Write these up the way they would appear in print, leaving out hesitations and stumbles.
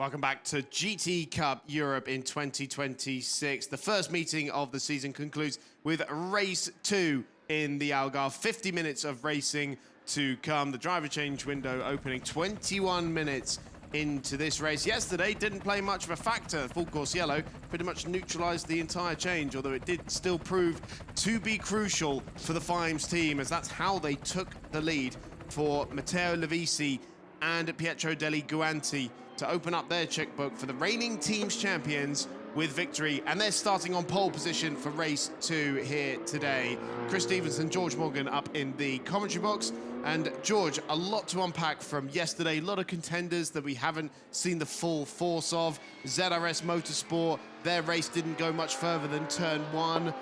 Welcome back to GT Cup Europe in 2026. The first meeting of the season concludes with race 2 in the Algarve. 50 minutes of racing to come. The driver change window opening 21 minutes into this race. Yesterday didn't play much of a factor. Full course yellow pretty much neutralized the entire change, although it did still prove to be crucial for the Fimes team, as that's how they took the lead for Matteo Levisi and Pietro Deli Guanti to open up their checkbook for the reigning team's champions with victory. And they're starting on pole position for race 2 here today. Chris Stevenson, George Morgan up in the commentary box. And George, a lot to unpack from yesterday. A lot of contenders that we haven't seen the full force of. ZRS Motorsport, their race didn't go much further than turn 1.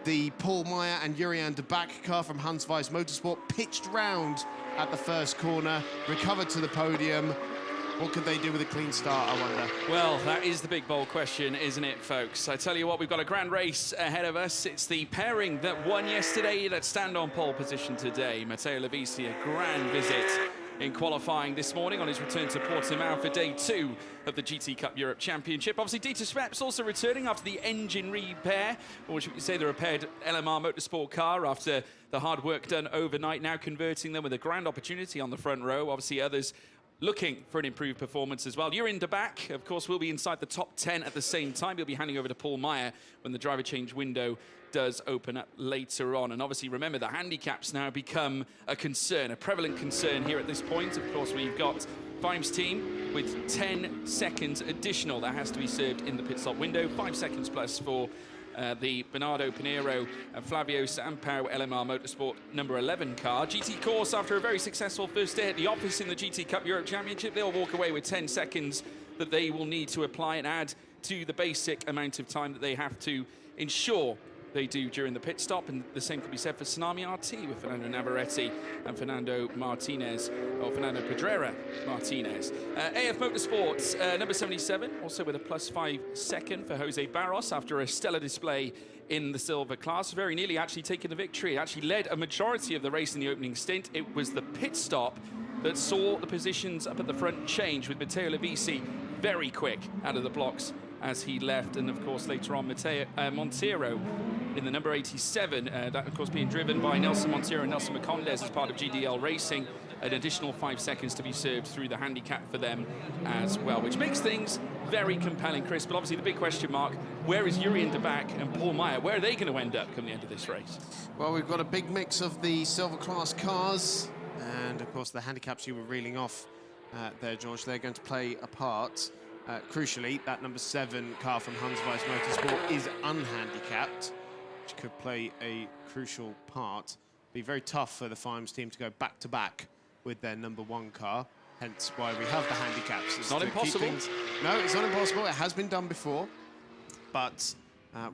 The Paul Meyer and Jurian de Back car from Hans Weiss Motorsport pitched round at the first corner, recovered to the podium. What could they do with a clean start, I wonder? Well, that is the big bold question, isn't it, folks? I tell you what, we've got a grand race ahead of us. It's the pairing that won yesterday that stand on pole position today. Matteo Levisi, a grand visit in qualifying this morning on his return to Portimao for day 2 of the GT Cup Europe Championship. Obviously, Dieter Schweppes also returning after the engine repair, or should we say the repaired LMR Motorsport car after the hard work done overnight, now converting them with a grand opportunity on the front row. Obviously, others looking for an improved performance as well. Jurian de Back, of course, will be inside the top 10 at the same time. He'll be handing over to Paul Meyer when the driver change window does open up later on. And obviously, remember, the handicaps now become a concern, a prevalent concern here at this point. Of course, we've got Fimes team with 10 seconds additional that has to be served in the pit stop window. 5 seconds plus for the Bernardo Pinheiro and Flavio Sampaio LMR Motorsport number 11 car. GT Course, after a very successful first day at the office in the GT Cup Europe Championship, they'll walk away with 10 seconds that they will need to apply and add to the basic amount of time that they have to ensure they do during the pit stop. And the same could be said for Tsunami RT with Fernando Navarrete and Fernando Martinez, or Fernando Pedrera Martinez. AF Motorsports, number 77, also with a +5 second for Jose Barros after a stellar display in the silver class. Very nearly actually taking the victory. Actually led a majority of the race in the opening stint. It was the pit stop that saw the positions up at the front change, with Matteo Levisi very quick out of the blocks as he left. And of course later on Montero in the number 87, that of course being driven by Nelson Montero and Nelson Macondes as part of GDL Racing. An additional 5 seconds to be served through the handicap for them as well, which makes things very compelling, Chris. But obviously the big question mark, where is Jurian de Back and Paul Meyer? Where are they going to end up come the end of this race? Well, we've got a big mix of the silver class cars and of course the handicaps you were reeling off there, George. They're going to play a part. Crucially, that number 7 car from Hans Weiss Motorsport is unhandicapped, which could play a crucial part. Be very tough for the Fimes team to go back-to-back with their number 1 car, hence why we have the handicaps. It's not impossible. No, it's not impossible. It has been done before, but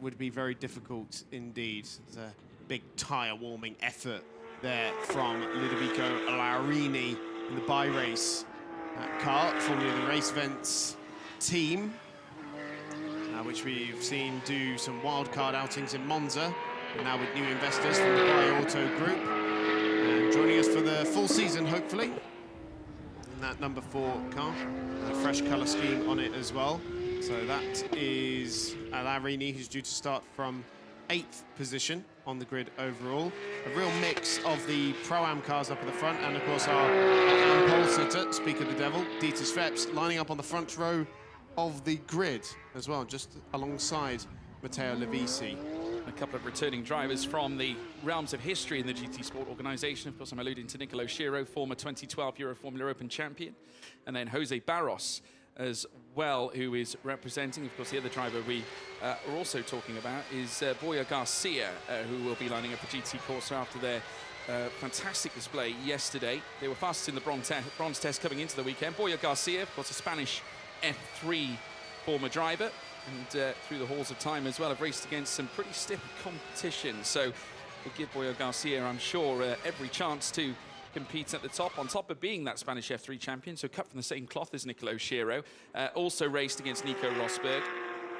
would be very difficult indeed. It's a big tyre-warming effort there from Ludovico Laurini in the bi-race car, formerly the Race Events team, which we've seen do some wildcard outings in Monza, and now with new investors from the Bi-Auto Group, and joining us for the full season, hopefully, in that number 4 car. A fresh colour scheme on it as well. So that is Laurini, who's due to start from 8th position on the grid overall. A real mix of the Pro-Am cars up at the front, and of course our pole sitter, speak of the devil, Dieter Schweppes, lining up on the front row of the grid as well, just alongside Matteo Levisi. A couple of returning drivers from the realms of history in the GT Sport organisation. Of course, I'm alluding to Nicolo Schiro, former 2012 Euro Formula Open champion, and then Jose Barros as well, who is representing. Of course, the other driver we are also talking about is Boya Garcia, who will be lining up for GT Corsa after their fantastic display yesterday. They were fastest in the bronze test coming into the weekend. Boya Garcia, of course, a Spanish F3 former driver, and through the halls of time as well, have raced against some pretty stiff competition. So we'll give Boya Garcia, I'm sure, every chance to compete at the top, on top of being that Spanish F3 champion, so cut from the same cloth as Nicolo Schiro. Also raced against Nico Rosberg,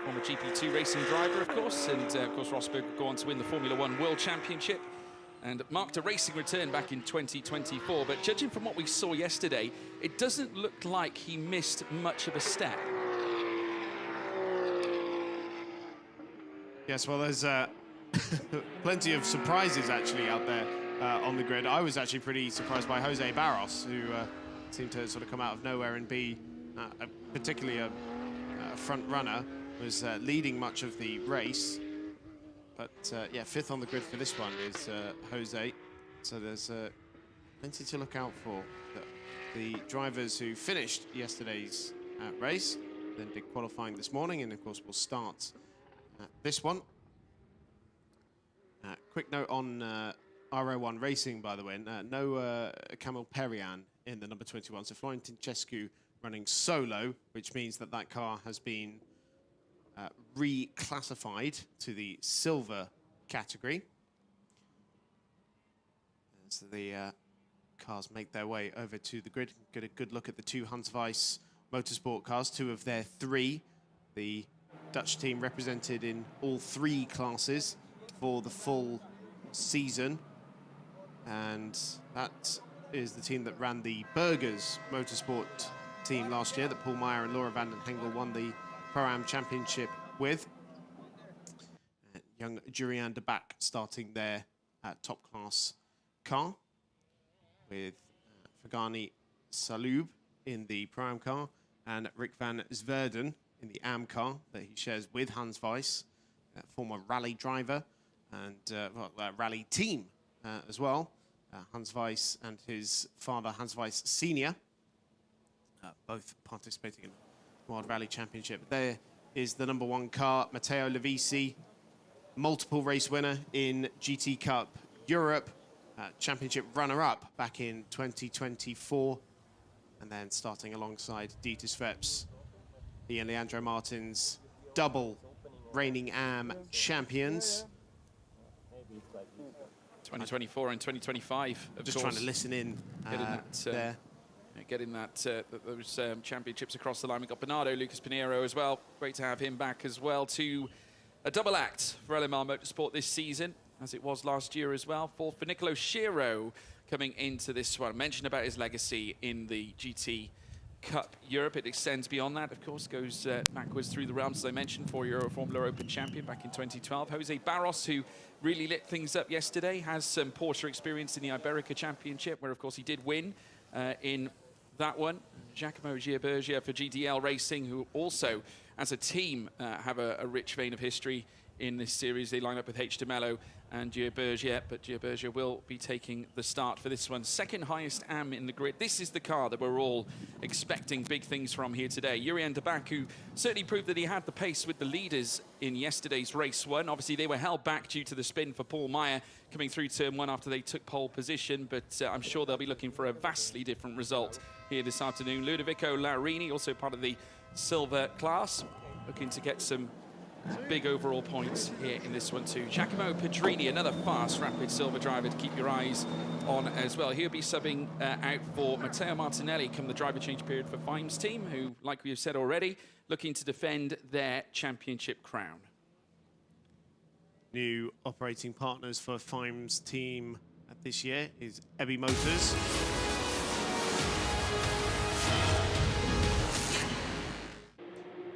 former GP2 racing driver, of course, and of course Rosberg will go on to win the Formula 1 World Championship and marked a racing return back in 2024. But judging from what we saw yesterday, it doesn't look like he missed much of a step. Yes, well, there's plenty of surprises actually out there on the grid. I was actually pretty surprised by Jose Barros, who seemed to sort of come out of nowhere and be particularly a front runner, was leading much of the race. But yeah, 5th on the grid for this one is Jose. So there's plenty to look out for. The drivers who finished yesterday's race, then did qualifying this morning, and of course will start this one. Quick note on RO1 Racing, by the way, no Camille Perian in the number 21, so Florian Tincescu running solo, which means that that car has been reclassified to the silver category. So the cars make their way over to the grid. Get a good look at the 2 Hans Weiss Motorsport cars, 2 of their 3. The Dutch team represented in all 3 classes for the full season. And that is the team that ran the Burgers Motorsport team last year that Paul Meyer and Laura van den Hengel won the Pro-Am Championship with. Young Jurian de Back starting their top-class car with Fagani Salub in the Pro-Am car and Rick van Zwerden in the AM car that he shares with Hans Weiss, former rally driver and rally team as well. Hans Weiss and his father, Hans Weiss Senior, both participating in the World Rally Championship. There is the number 1 car, Matteo Levisi, multiple race winner in GT Cup Europe, championship runner-up back in 2024, and then starting alongside Dieter Sveps. He and Leandro Martins, double reigning AM champions. 2024 and 2025, of just course. Trying to listen in there. Getting those championships across the line. We've got Bernardo Lucas Pinheiro as well. Great to have him back as well. To a double act for LMR Motorsport this season, as it was last year as well. For Nicolo Schiro coming into this one. Mentioned about his legacy in the GT Cup Europe. It extends beyond that, of course, goes backwards through the realms, as I mentioned, 4 Formula Open champion back in 2012. Jose Barros, who really lit things up yesterday, has some Porsche experience in the Iberica Championship, where, of course, he did win in that one. Giacomo Gierbergia for GDL Racing, who also, as a team, have a rich vein of history in this series. They line up with H. de Mello and Gierbergia, but Gierbergia will be taking the start for this one. 2nd highest AM in the grid. This is the car that we're all expecting big things from here today. Jurian de Back, who certainly proved that he had the pace with the leaders in yesterday's race 1. Obviously, they were held back due to the spin for Paul Meyer coming through turn 1 after they took pole position, but I'm sure they'll be looking for a vastly different result here this afternoon. Ludovico Laurini, also part of the silver class, looking to get some big overall points here in this one too. Giacomo Pedrini, another fast, rapid silver driver to keep your eyes on as well. He'll be subbing out for Matteo Martinelli come the driver change period for Fimes team, who, like we have said already, looking to defend their championship crown. New operating partners for Fimes team this year is Ebby Motors.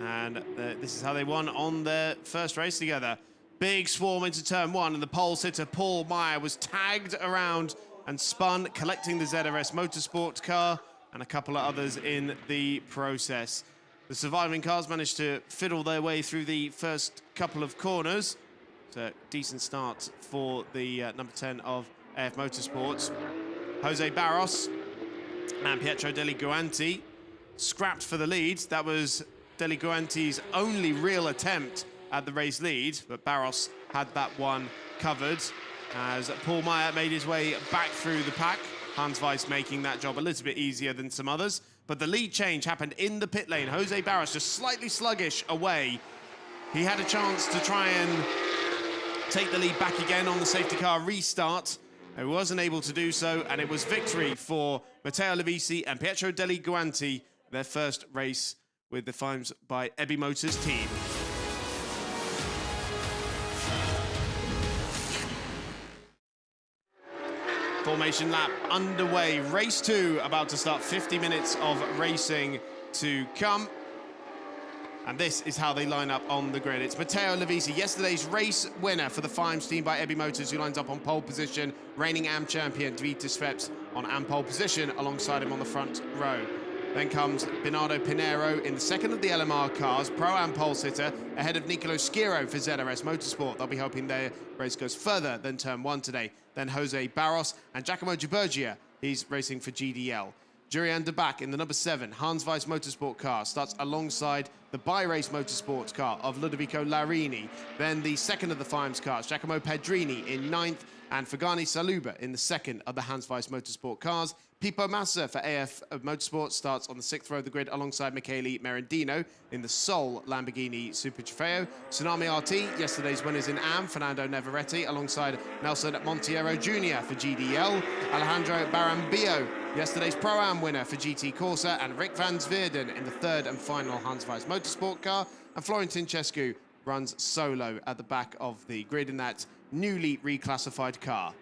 And this is how they won on their first race together. Big swarm into turn 1, and the pole sitter Paul Meyer was tagged around and spun, collecting the ZRS Motorsport car and a couple of others in the process. The surviving cars managed to fiddle their way through the first couple of corners. So decent start for the number 10 of AF Motorsports. Jose Barros and Pietro Deli Guanti scrapped for the lead. That was Deli Guanti's only real attempt at the race lead, but Barros had that one covered as Paul Meyer made his way back through the pack. Hans Weiss making that job a little bit easier than some others, but the lead change happened in the pit lane. Jose Barros just slightly sluggish away. He had a chance to try and take the lead back again on the safety car restart. He wasn't able to do so, and it was victory for Matteo Levisi and Pietro Deli Guanti, their first race with the Fimes by Ebby Motors team. Formation lap underway. Race 2 about to start. 50 minutes of racing to come. And this is how they line up on the grid. It's Matteo Lovisi, yesterday's race winner for the Fimes team by Ebi Motors, who lines up on pole position. Reigning AM champion Dieter Schweppes on AM pole position, alongside him on the front row. Then comes Bernardo Pinheiro in the second of the LMR cars, Pro-Am pole sitter, ahead of Nicolo Schiro for ZRS Motorsport. They'll be hoping their race goes further than turn 1 today. Then Jose Barros and Giacomo Gibergia, he's racing for GDL. Jurian de Back in the number 7 Hans Weiss Motorsport car starts alongside the Bi-Race Motorsports car of Ludovico Larini. Then the second of the Fimes cars, Giacomo Pedrini in 9th, and Fagani Saluba in the second of the Hans Weiss Motorsport cars. Pippo Massa for AF Motorsport starts on the 6th row of the grid alongside Michele Merendino in the sole Lamborghini Super Trofeo. Tsunami RT, yesterday's winners in AM, Fernando Neveretti alongside Nelson Monteiro Jr. for GDL. Alejandro Barambio, yesterday's Pro-Am winner for GT Corsa, and Rick van Zwierden in the third and final Hans Weiss Motorsport car. And Florentin Cescu runs solo at the back of the grid in that newly reclassified car.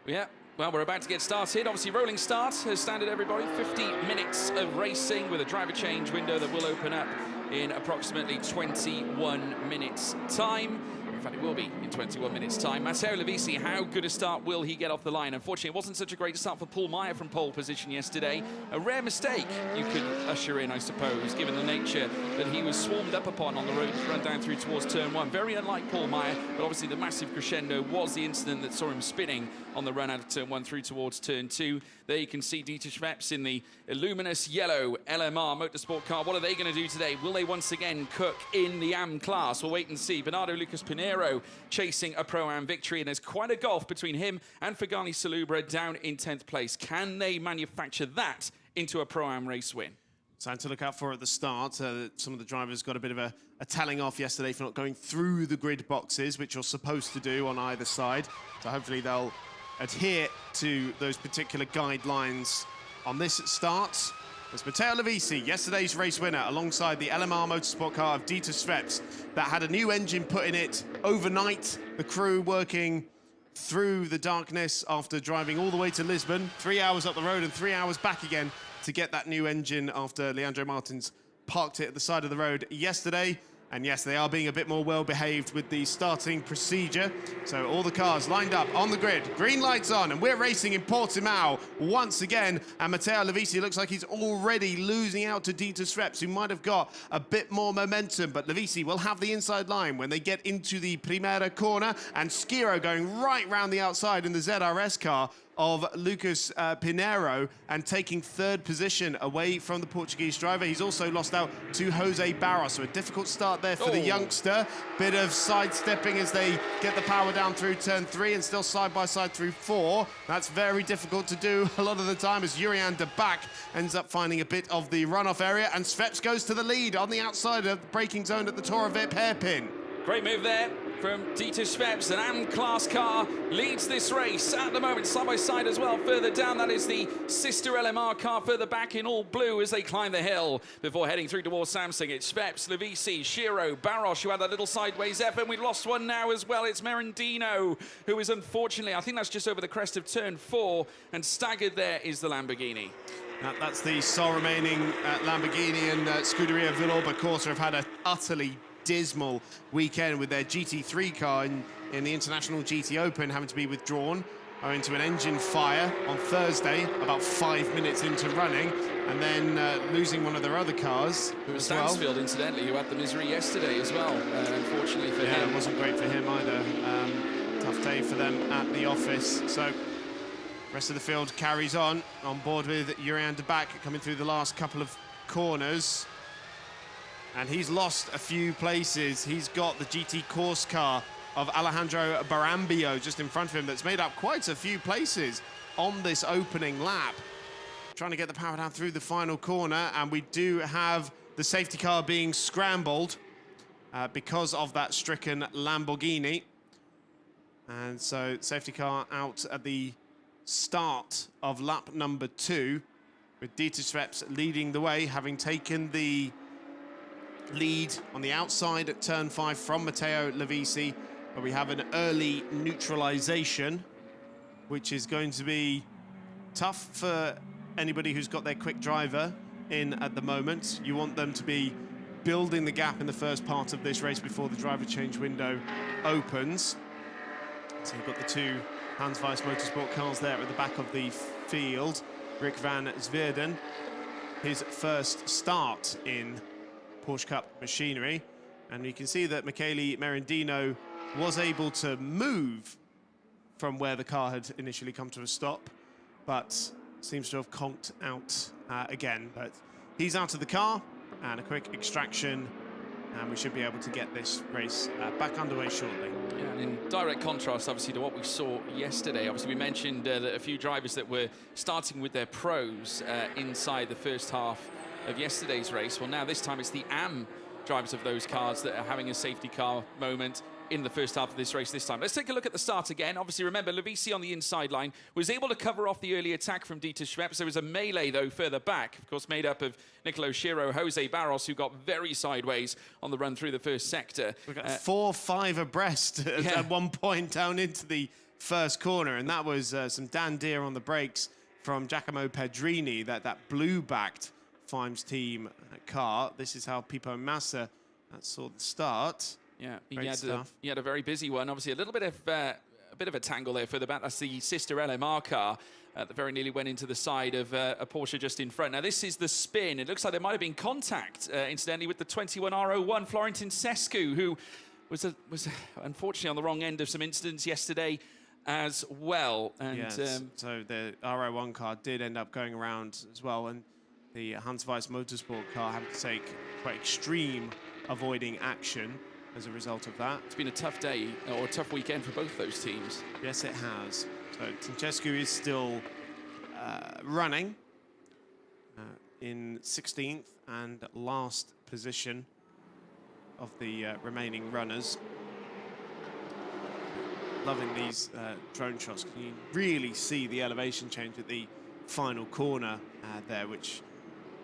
Yeah, well, we're about to get started. Obviously, rolling start as standard, everybody. 50 minutes of racing with a driver change window that will open up in approximately 21 minutes' time. In fact, it will be in 21 minutes' time. Matteo Lovisi, how good a start will he get off the line? Unfortunately, it wasn't such a great start for Paul Meyer from pole position yesterday. A rare mistake you could usher in, I suppose, given the nature that he was swarmed up upon on the road run down through towards turn 1. Very unlike Paul Meyer, but obviously the massive crescendo was the incident that saw him spinning on the run out of turn 1 through towards turn 2. There you can see Dieter Schweppes in the luminous yellow LMR Motorsport car. What are they going to do today? Will they once again cook in the AM class? We'll wait and see. Bernardo Lucas Pinheiro chasing a Pro-Am victory, and there's quite a gulf between him and Fagani Salubra down in 10th place. Can they manufacture that into a Pro-Am race win? Something to look out for at the start. Some of the drivers got a bit of a telling off yesterday for not going through the grid boxes, which you're supposed to do on either side. So hopefully they'll adhere to those particular guidelines on this start. It's Matteo Lovisi, yesterday's race winner, alongside the LMR Motorsport car of Dieter Schweppes that had a new engine put in it overnight. The crew working through the darkness after driving all the way to Lisbon, 3 hours up the road and 3 hours back again to get that new engine after Leandro Martins parked it at the side of the road yesterday. And yes, they are being a bit more well-behaved with the starting procedure. So all the cars lined up on the grid, green lights on, and we're racing in Portimao once again. And Matteo Lovisi looks like he's already losing out to Dieter Schweppes, who might have got a bit more momentum. But Lovisi will have the inside line when they get into the Primera corner, and Schiro going right round the outside in the ZRS car of Lucas Pinheiro, and taking third position away from the Portuguese driver. He's also lost out to Jose Barros, so a difficult start there for the youngster. Bit of sidestepping as they get the power down through turn 3 and still side by side through 4. That's very difficult to do a lot of the time as Jurian de Back ends up finding a bit of the runoff area, and Schweppes goes to the lead on the outside of the braking zone at the Toro Vip hairpin. Great move there from Dieter Schweppes. An AM class car leads this race at the moment, side by side as well. Further down, that is the sister LMR car further back in all blue as they climb the hill before heading through towards Samsung. It's Schweppes, Lovisi, Schiro, Barros, who had that little sideways effort. We've lost one now as well. It's Merendino, who is unfortunately, I think that's just over the crest of turn 4, and staggered there is the Lamborghini. That's the sole remaining Lamborghini, and Scuderia Villorba Corsa have had an utterly dismal weekend with their GT3 car in the International GT Open having to be withdrawn owing to an engine fire on Thursday, about 5 minutes into running, and then losing one of their other cars. It was Stansfield, incidentally, who had the misery yesterday as well, unfortunately for him. Yeah, it wasn't great for him either. Tough day for them at the office. So rest of the field carries on board with Jurian de Back coming through the last couple of corners. And he's lost a few places. He's got the GT Course car of Alejandro Barambio just in front of him that's made up quite a few places on this opening lap. Trying to get the power down through the final corner, and we do have the safety car being scrambled because of that stricken Lamborghini. And so safety car out at the start of lap number 2, with Dieter Schweppes leading the way, having taken the lead on the outside at turn 5 from Matteo Lovisi, but we have an early neutralization. which is going to be tough for anybody who's got their quick driver in at the moment. You want them to be building the gap in the first part of this race before the driver change window opens. So you've got the two Hans Weiss Motorsport cars there at the back of the field. Rick van Zweden, his first start in Porsche Cup machinery. And you can see that Michele Merendino was able to move from where the car had initially come to a stop, but seems to have conked out again. But he's out of the car, and a quick extraction, and we should be able to get this race back underway shortly. Yeah, and in direct contrast, obviously, to what we saw yesterday. Obviously, we mentioned that a few drivers that were starting with their pros inside the first half of yesterday's race. Well, now this time it's the AM drivers of those cars that are having a safety car moment in the first half of this race this time. Let's take a look at the start again. Obviously, remember, Lovisi on the inside line was able to cover off the early attack from Dieter Schweppes. There was a melee, though, further back, of course, made up of Nicolo Schiro, Jose Barros, who got very sideways on the run through the first sector. We got 4-5 abreast at one point down into the first corner, and that was some Dan Deere on the brakes from Giacomo Pedrini, that blue-backed Fimes team car. This is how Pippo Massa saw the start. Yeah, he had a very busy one. Obviously, a bit of a tangle there further back. That's the sister LMR car that very nearly went into the side of a Porsche just in front. Now, this is the spin. It looks like there might have been contact, incidentally, with the 21R01, Florentin Sescu, who was unfortunately on the wrong end of some incidents yesterday as well. And yes, so the R01 car did end up going around as well, and the Hans Weiss Motorsport car had to take quite extreme avoiding action as a result of that. It's been a tough day, or a tough weekend for both those teams. Yes, it has. So Tincescu is still running in 16th and last position of the remaining runners. Loving these drone shots. You really see the elevation change at the final corner there, which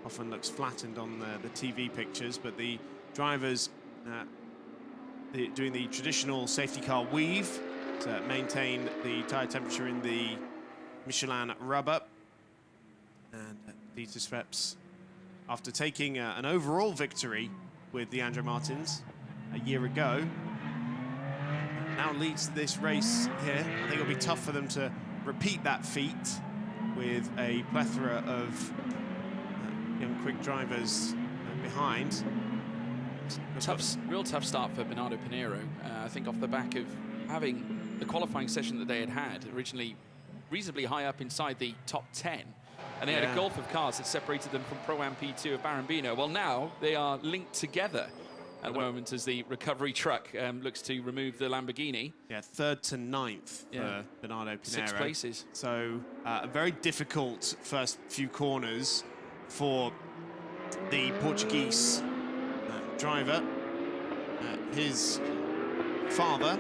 often looks flattened on the TV pictures, but the drivers doing the traditional safety car weave to maintain the tyre temperature in the Michelin rubber. And Dieter Schweppes, after taking an overall victory with the Andrew Martins a year ago, now leads this race here. I think it'll be tough for them to repeat that feat with a plethora of young quick drivers behind. Real tough start for Bernardo Pinheiro. I think off the back of having the qualifying session that they had originally reasonably high up inside the top 10. And they had a gulf of cars that separated them from Pro-Am P2 of Barambino. Well, now they are linked together at the moment as the recovery truck looks to remove the Lamborghini. Yeah, 3rd to 9th for Bernardo Pinheiro. 6 places. So a very difficult first few corners for the Portuguese driver. His father,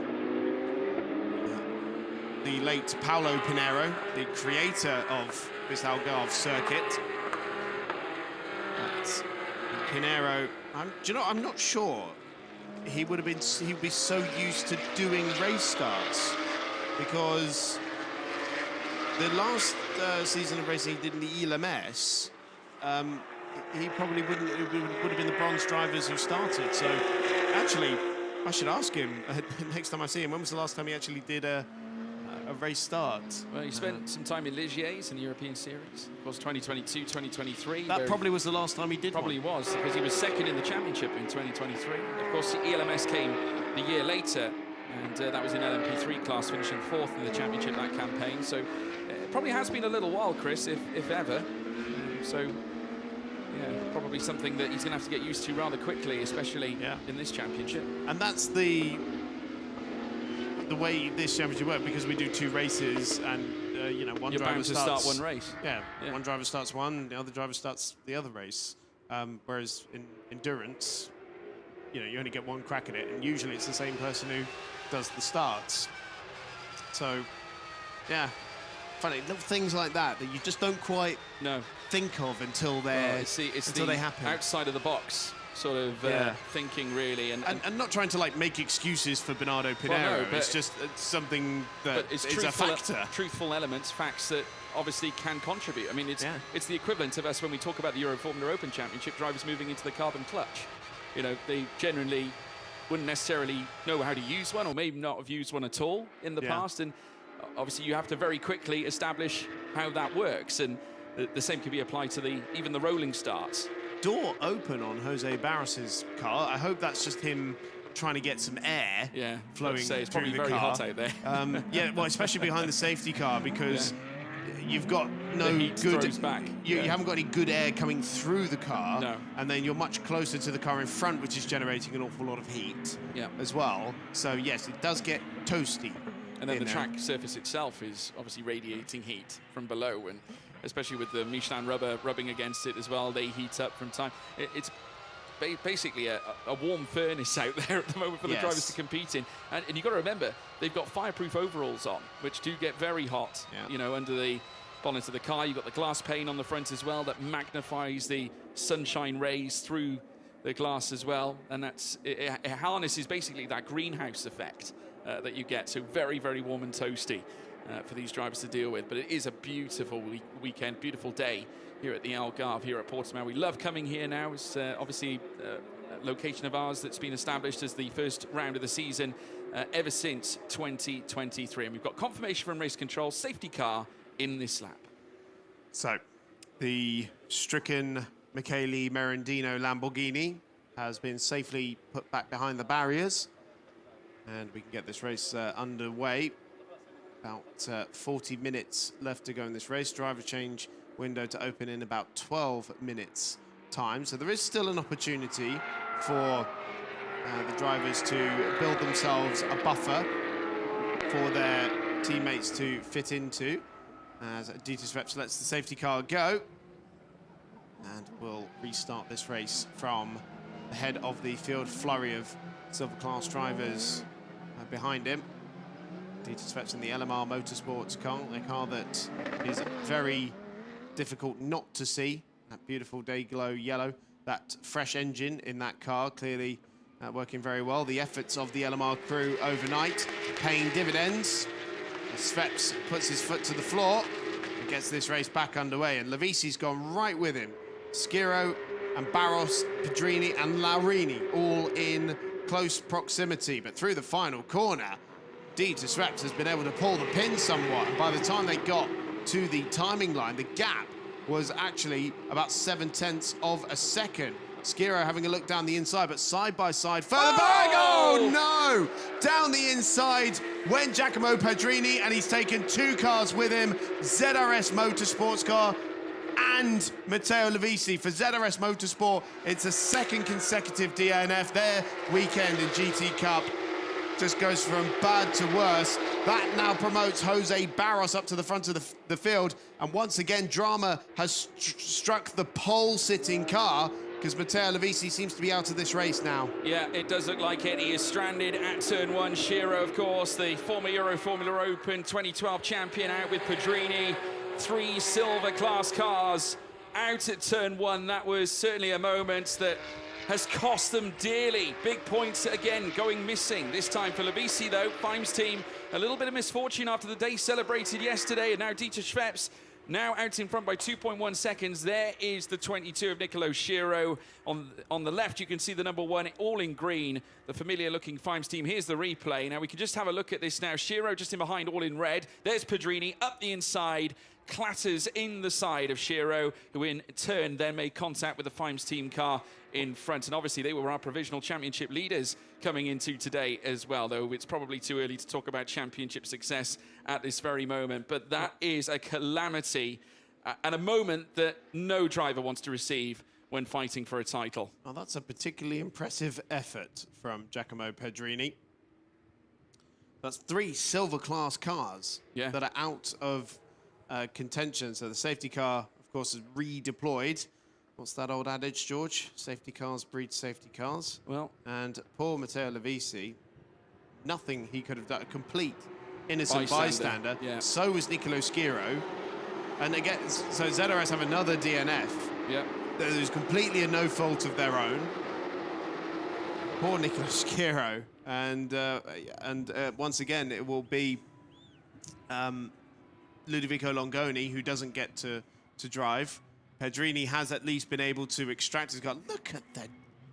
the late Paulo Pinheiro, the creator of this Algarve circuit. But Pinheiro, I'm not sure he'd be so used to doing race starts, because the last season of racing he did in the ILMS, he probably would have been the bronze drivers who started. So actually, I should ask him next time I see him, when was the last time he actually did a race start? Well, he spent some time in Ligiers in the European Series. It was 2022, 2023. That probably was the last time he did Probably one. Was, because he was second in the championship in 2023. Of course, the ELMS came the year later, and that was in LMP3 class, finishing 4th in the championship that campaign. So it probably has been a little while, Chris, if ever. So yeah, probably something that he's going to have to get used to rather quickly, especially in this championship. And that's the way this championship works, because we do 2 races, and you know, one driver starts one race. Yeah, one driver starts one, the other driver starts the other race. Whereas in endurance, you know, you only get one crack at it, and usually it's the same person who does the starts. So, yeah, funny little things like that you just don't quite think of until they happen. Outside of the box sort of thinking, really. And not trying to like make excuses for Bernardo Pinheiro. no, but it's just something that it's is a factor. Truthful elements, facts that obviously can contribute. I mean, it's the equivalent of us when we talk about the Euro Formula Open Championship, drivers moving into the carbon clutch. You know, they generally wouldn't necessarily know how to use one, or maybe not have used one at all in the past. And obviously you have to very quickly establish how that works. And the same can be applied to even the rolling starts. Door open on Jose Barros's car. I hope that's just him trying to get some air flowing it's through probably the very car. hot out there. Well, especially behind the safety car, because you've got no the heat good throws back. You haven't got any good air coming through the car. No. And then you're much closer to the car in front, which is generating an awful lot of heat as well. So yes, it does get toasty. And then the track surface itself is obviously radiating heat from below, and especially with the Michelin rubber rubbing against it as well, they heat up from time. It's basically a warm furnace out there at the moment for the drivers to compete in. And you've got to remember, they've got fireproof overalls on, which do get very hot, you know, under the bonnet of the car. You've got the glass pane on the front as well that magnifies the sunshine rays through the glass as well. And it harnesses basically that greenhouse effect that you get. So very, very warm and toasty for these drivers to deal with. But it is a beautiful weekend, beautiful day here at the Algarve, here at Portimao. We love coming here now. It's obviously a location of ours that's been established as the first round of the season ever since 2023. And we've got confirmation from race control, safety car in this lap. So the stricken Michele Merendino Lamborghini has been safely put back behind the barriers, and we can get this race underway. About 40 minutes left to go in this race. Driver change window to open in about 12 minutes time. So there is still an opportunity for the drivers to build themselves a buffer for their teammates to fit into, as Dieter Schweppes lets the safety car go. And we'll restart this race from the head of the field. Flurry of silver class drivers behind him. Dieter Schweppes in the LMR Motorsports car, a car that is very difficult not to see. That beautiful day glow yellow, that fresh engine in that car, clearly working very well. The efforts of the LMR crew overnight paying dividends. Schweppes puts his foot to the floor and gets this race back underway, and Lavisi's gone right with him. Skiro and Barros, Pedrini and Laurini all in close proximity, but through the final corner, Dieter Schweppes has been able to pull the pin somewhat, and by the time they got to the timing line, the gap was actually about 0.7 of a second. Skiro having a look down the inside, but side by side, further back. Oh no! Down the inside went Giacomo Pedrini, and he's taken two cars with him, ZRS Motorsports car and Matteo Lavisi. For ZRS Motorsport, it's a second consecutive DNF. Their weekend in GT Cup just goes from bad to worse. That now promotes Jose Barros up to the front of the field. And once again, drama has struck the pole-sitting car, because Matteo Lavisi seems to be out of this race now. Yeah, it does look like it. He is stranded at turn one. Shiro, of course, the former Euro Formula Open 2012 champion, out with Pedrini. 3 silver class cars out at turn one. That was certainly a moment that has cost them dearly. Big points again going missing. This time for Lavisi, though. Fimes team, a little bit of misfortune after the day celebrated yesterday, and now Dieter Schweppes now out in front by 2.1 seconds. There is the 22 of Nicolo Shiro. On the left, you can see the number 1, all in green, the familiar-looking Fimes team. Here's the replay. Now, we can just have a look at this now. Shiro just in behind, all in red. There's Pedrini up the inside, clatters in the side of Shiro, who in turn then made contact with the Fimes team car in front. And obviously, they were our provisional championship leaders coming into today as well, though it's probably too early to talk about championship success at this very moment. But that is a calamity and a moment that no driver wants to receive when fighting for a title. Well, that's a particularly impressive effort from Giacomo Pedrini. That's 3 silver class cars that are out of contention. So the safety car, of course, is redeployed. What's that old adage, George? Safety cars breed safety cars. Well, and poor Matteo Lavisi, nothing he could have done. A complete innocent bystander. So was Nicolo Skiro. And again, so ZRS have another DNF. That is completely a no fault of their own. poor Nicolas Quiro, and once again it will be Ludovico Longoni who doesn't get to drive. Pedrini has at least been able to extract his car. Look at the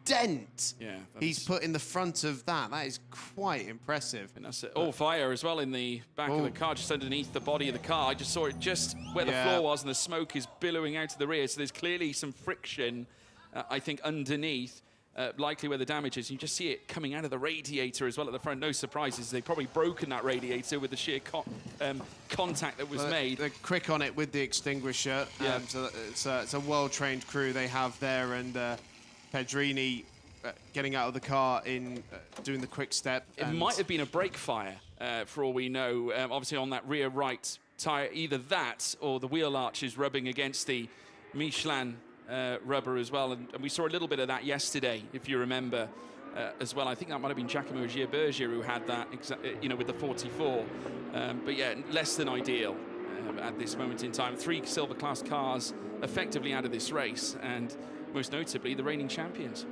dent he's put in the front of that. That is quite impressive. And that's it. All fire as well in the back of the car, just underneath the body of the car. I just saw it just where the floor was, and the smoke is billowing out to the rear. So there's clearly some friction, I think, underneath, likely where the damage is. You just see it coming out of the radiator as well at the front. No surprises. They've probably broken that radiator with the sheer contact that was made. They're quick on it with the extinguisher. So it's a well-trained crew they have there, and Pedrini getting out of the car in doing the quick step. It might have been a brake fire, for all we know. Obviously on that rear right tyre, either that or the wheel arches rubbing against the Michelin rubber as well. And we saw a little bit of that yesterday, if you remember, as well. I think that might have been Giacomo Gierberger who had that, with the 44. But yeah, less than ideal at this moment in time. 3 silver class cars effectively out of this race, and most notably the reigning champions.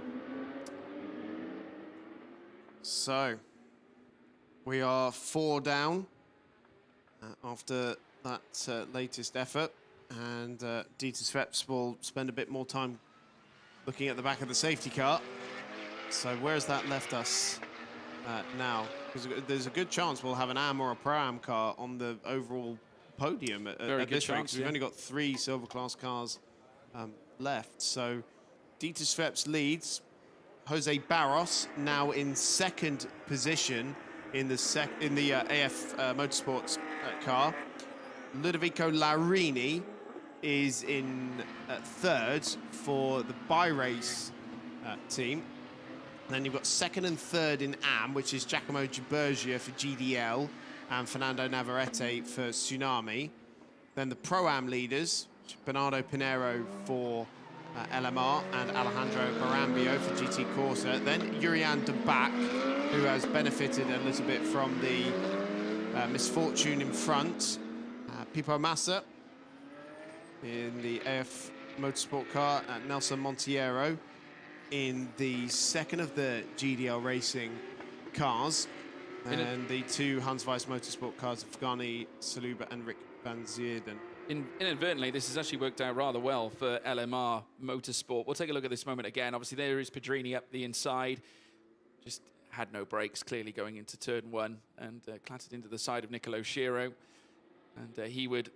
So we are 4 down after that latest effort, and Dieter Schweppes will spend a bit more time looking at the back of the safety car. So where's that left us now? Because there's a good chance we'll have an AM or a Pro-Am car on the overall podium at this race. We've only got 3 silver class cars left. So Dieter Schweppes leads. Jose Barros now in 2nd position in the AF Motorsports car. Ludovico Larini is in 3rd for the bi-race team. And then you've got 2nd and 3rd in AM, which is Giacomo Gierberger for GDL and Fernando Navarrete for Tsunami. Then the Pro-Am leaders, Bernardo Pinheiro for LMR and Alejandro Barambio for GT Corsa. Then Jurian de Back, who has benefited a little bit from the misfortune in front. Pipo Massa in the AF Motorsport car. Nelson Monteiro in the 2nd of the GDL Racing cars. And the 2 Hans Weiss Motorsport cars of Fghani Saluba and Rick van Zierden. Inadvertently, this has actually worked out rather well for LMR Motorsport. We'll take a look at this moment again. Obviously, there is Pedrini up the inside. Just had no brakes, clearly going into turn 1, and clattered into the side of Nicolo Schiro. And he would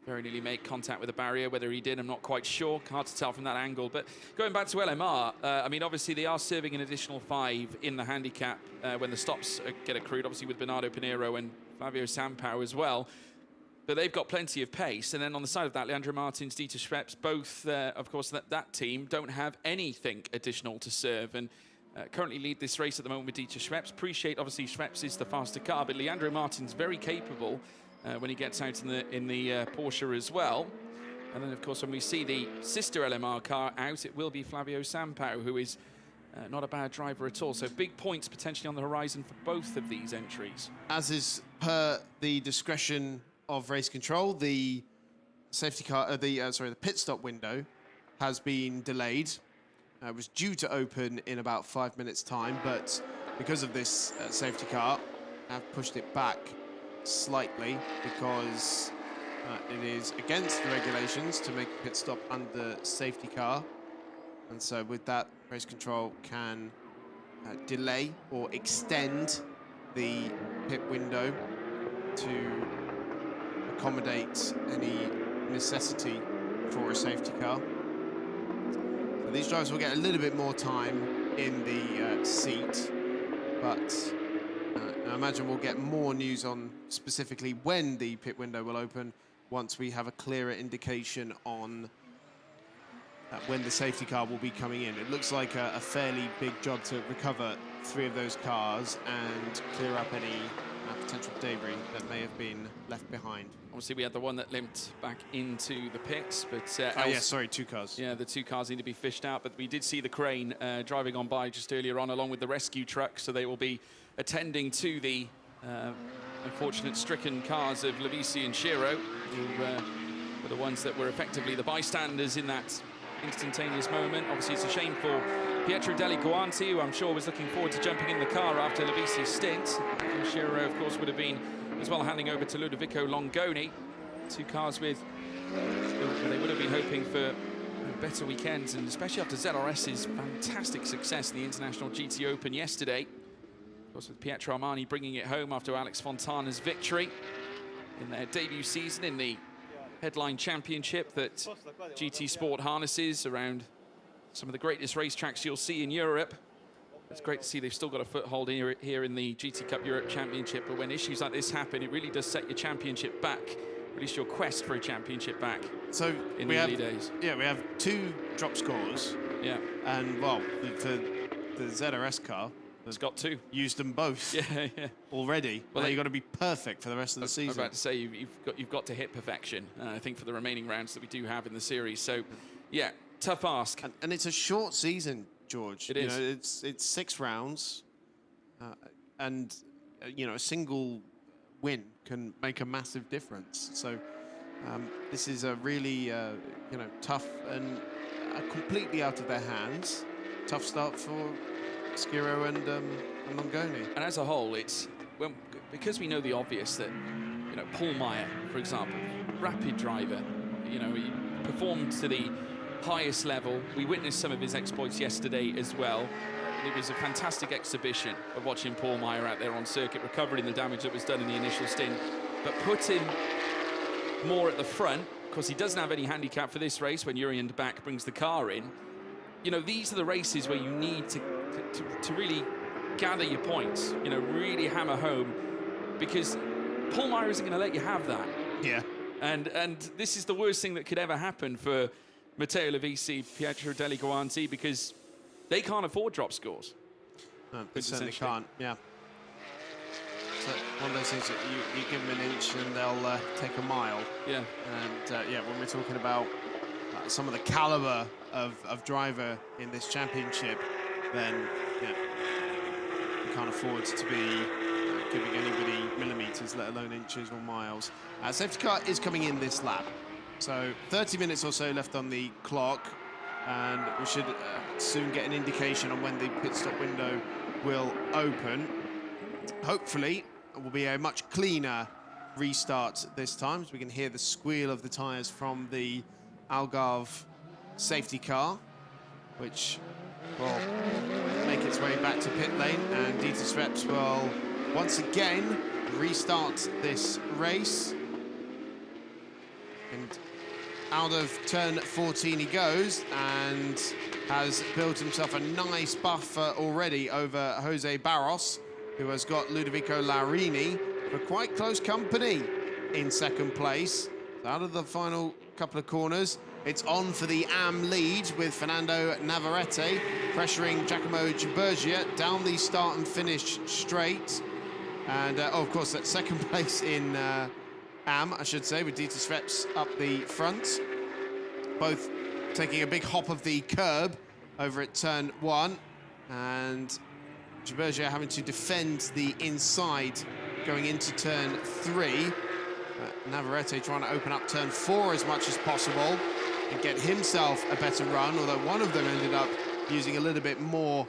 very nearly make contact with the barrier. Whether he did, I'm not quite sure. Hard to tell from that angle. But going back to LMR, I mean, obviously, they are serving an additional 5 in the handicap when the stops get accrued, obviously with Bernardo Pinheiro and Flavio Sampao as well. But they've got plenty of pace. And then on the side of that, Leandro Martins, Dieter Schweppes, both, of course, that team don't have anything additional to serve. And currently lead this race at the moment with Dieter Schweppes. Appreciate, obviously, Schweppes is the faster car, but Leandro Martins very capable when he gets out in the Porsche as well. And then, of course, when we see the sister LMR car out, it will be Flavio Sampao, who is not a bad driver at all. So big points potentially on the horizon for both of these entries. As is per the discretion of race control, the safety car, the pit stop window has been delayed. It was due to open in about 5 minutes' time, but because of this safety car, I've pushed it back slightly because it is against the regulations to make a pit stop under safety car. And so with that, race control can delay or extend the pit window to accommodate any necessity for a safety car. So these drivers will get a little bit more time in the seat, but I imagine we'll get more news on specifically when the pit window will open once we have a clearer indication on when the safety car will be coming in. It looks like a fairly big job to recover 3 of those cars and clear up any potential debris that may have been left behind. Obviously, we had the one that limped back into the pits, but... 2 cars. Yeah, the 2 cars need to be fished out, but we did see the crane driving on by just earlier on, along with the rescue truck, so they will be attending to the unfortunate stricken cars of Lavisi and Schiro, who were the ones that were effectively the bystanders in that instantaneous moment. Obviously, it's a shame for Pietro Deli Guanti, who I'm sure was looking forward to jumping in the car after Levisi's stint. And Shiro, of course, would have been as well handing over to Ludovico Longoni. Two cars with, they would have been hoping for better weekends, and especially after ZRS's fantastic success in the International GT Open yesterday. Of course, with Pietro Armani bringing it home after Alex Fontana's victory in their debut season in the headline championship that GT Sport harnesses around some of the greatest racetracks you'll see in Europe. It's great to see they've still got a foothold here in the GT Cup Europe Championship, but when issues like this happen, it really does set your championship back, at least your quest for a championship back. So in the early days. Yeah, we have 2 drop scores. Yeah. And, well, for the ZRS car, it's got 2. Used them both. Yeah. Already. Well, you've got to be perfect for the rest of the season. I was about to say, you've got to hit perfection, I think, for the remaining rounds that we do have in the series. So, yeah, tough ask. And it's a short season, George. It is. You know, it's 6 rounds, and you know, a single win can make a massive difference. So this is a really you know, tough and completely out of their hands. Tough start for Skiro and Longoni. And as a whole, it's because we know the obvious that, you know, Paul Meyer, for example, rapid driver, you know, he performed to the highest level. We witnessed some of his exploits yesterday as well. And it was a fantastic exhibition of watching Paul Meyer out there on circuit, recovering the damage that was done in the initial stint. But put him more at the front, because he doesn't have any handicap for this race when Jurien de Back brings the car in. You know, these are the races where you need to really gather your points, you know, really hammer home, because Paul Meyer isn't going to let you have that. Yeah. And this is the worst thing that could ever happen for Matteo Levisi, Pietro Deli Guanti, because they can't afford drop scores. No, they certainly can't, yeah. So one of those things that you give them an inch and they'll take a mile. Yeah. And yeah, when we're talking about some of the caliber of driver in this championship, then yeah, you can't afford to be giving anybody millimeters, let alone inches or miles. Safety car is coming in this lap. So 30 minutes or so left on the clock, and we should soon get an indication on when the pit stop window will open. Hopefully, it will be a much cleaner restart this time, so we can hear the squeal of the tyres from the Algarve safety car, which will make its way back to pit lane, and Dieter Schweppes will once again restart this race. And out of turn 14 he goes, and has built himself a nice buffer already over Jose Barros, who has got Ludovico Laurini for quite close company in second place. Out of the final couple of corners, it's on for the AM lead with Fernando Navarrete pressuring Giacomo Gibergia down the start and finish straight. And oh, of course, that's second place in AM, I should say, with Dieter Schweppes up the front. Both taking a big hop of the curb over at turn 1, and Gibergia having to defend the inside going into turn 3. Navarrete trying to open up turn 4 as much as possible and get himself a better run, although one of them ended up using a little bit more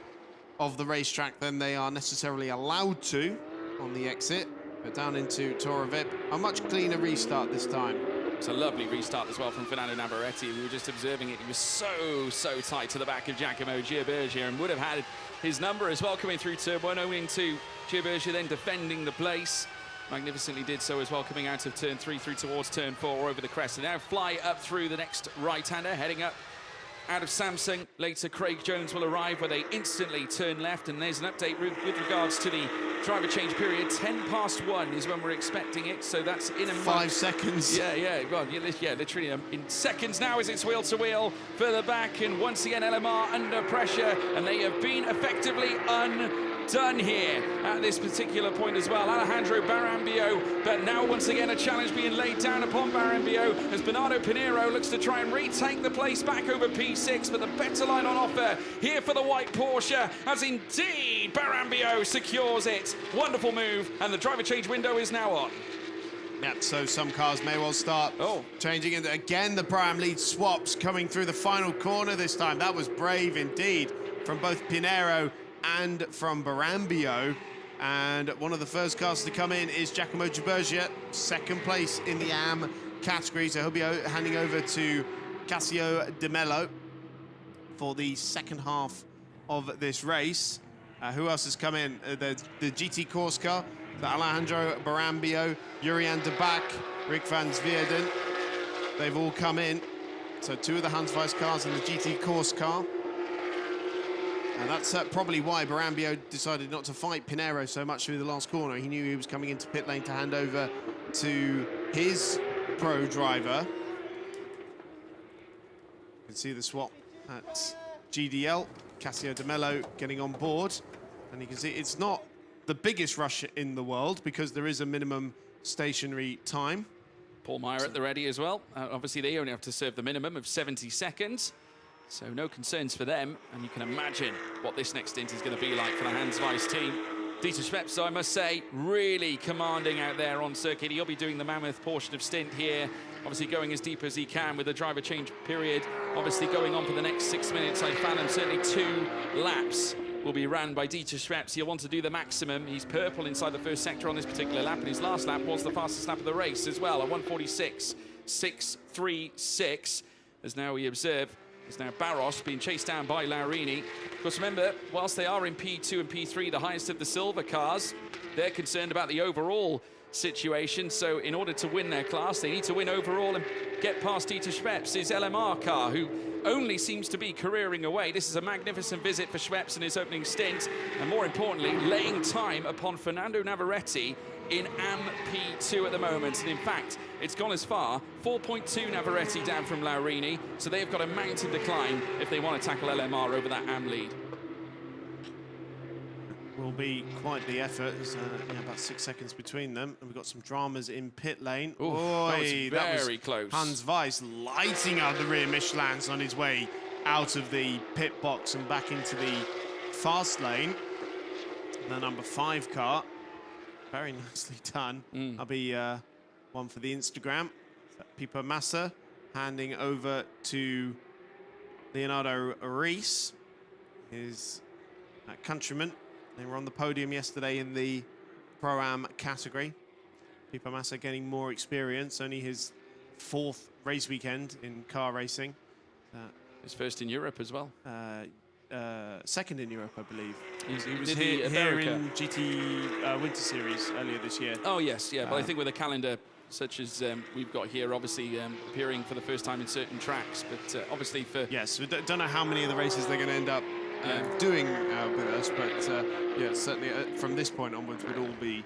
of the racetrack than they are necessarily allowed to on the exit. But down into Tora Vip, a much cleaner restart this time. It's a lovely restart as well from Fernando Navarrete. We were just observing it. He was so tight to the back of Giacomo Gibergia and would have had his number as well coming through turn 1, owing to Gibergia then defending the place. Magnificently did so as well, coming out of turn 3 through towards turn 4 over the crest. And now fly up through the next right-hander, heading up out of Samsung. Later, Craig Jones will arrive where they instantly turn left. And there's an update with regards to the driver change period. 10 past 1 is when we're expecting it. So that's in a 5 seconds. Yeah, well, yeah, literally in seconds now as it's wheel to wheel further back. And once again, LMR under pressure. And they have been effectively undone here at this particular point as well. Alejandro Barambio, but now once again a challenge being laid down upon Barambio as Bernardo Pinheiro looks to try and retake the place back over P6, but the better line on offer here for the white Porsche, as indeed Barambio secures it. Wonderful move, and the driver change window is now on. Yep, so some cars may well start changing. And again, the Pro-Am lead swaps coming through the final corner this time. That was brave indeed from both Pinheiro and from Barambio. And one of the first cars to come in is Giacomo Gibergia, second place in the AM category. So he'll be handing over to Cassio De Mello for the second half of this race. Who else has come in? The GT Course car, the Alejandro Barambio, Jurian de Back, Rick van Zwierden. They've all come in. So two of the Hans Weiss cars and the GT Course car. And that's probably why Barambio decided not to fight Pinheiro so much through the last corner. He knew he was coming into pit lane to hand over to his pro driver. You can see the swap at GDL. Cassio De Mello getting on board. And you can see it's not the biggest rush in the world because there is a minimum stationary time. Paul Meyer at the ready as well. Obviously, they only have to serve the minimum of 70 seconds. So no concerns for them. And you can imagine what this next stint is going to be like for the Hans Weiss team. Dieter Schweppes, I must say, really commanding out there on circuit. He'll be doing the mammoth portion of stint here. Obviously going as deep as he can with the driver change period. Obviously going on for the next 6 minutes. I found him certainly 2 laps will be ran by Dieter Schweppes. He'll want to do the maximum. He's purple inside the first sector on this particular lap, and his last lap was the fastest lap of the race as well, a 1:46.636. As now we observe, is now Barros being chased down by Laurini. Of course, remember, whilst they are in P2 and P3, the highest of the silver cars, they're concerned about the overall situation. So in order to win their class, they need to win overall and get past Dieter Schweppes' LMR car, who only seems to be careering away. This is a magnificent visit for Schweppes in his opening stint, and more importantly, laying time upon Fernando Navarrete in MP2 at the moment. And in fact, it's gone as far, 4.2 Navarrete down from Laurini, so they've got a mountain decline if they want to tackle LMR over that AM lead. Will be quite the effort. There's about 6 seconds between them, and we've got some dramas in pit lane. Ooh, that was very close. Hans Weiss lighting up the rear Michelins on his way out of the pit box and back into the fast lane. The number 5 car, very nicely done. That'll be one for the Instagram. Pipo Massa handing over to Leonardo Reis, his countryman. They were on the podium yesterday in the Pro-Am category. Pipo Massa getting more experience, only his 4th race weekend in car racing. His first in Europe as well. 2nd in Europe, I believe. He was here in GT Winter Series earlier this year. Oh, yes, yeah. But I think with a calendar such as we've got here, obviously appearing for the first time in certain tracks, but obviously for... Yes, we don't know how many of the races they're going to end up doing with us, but yeah, certainly from this point onwards would all be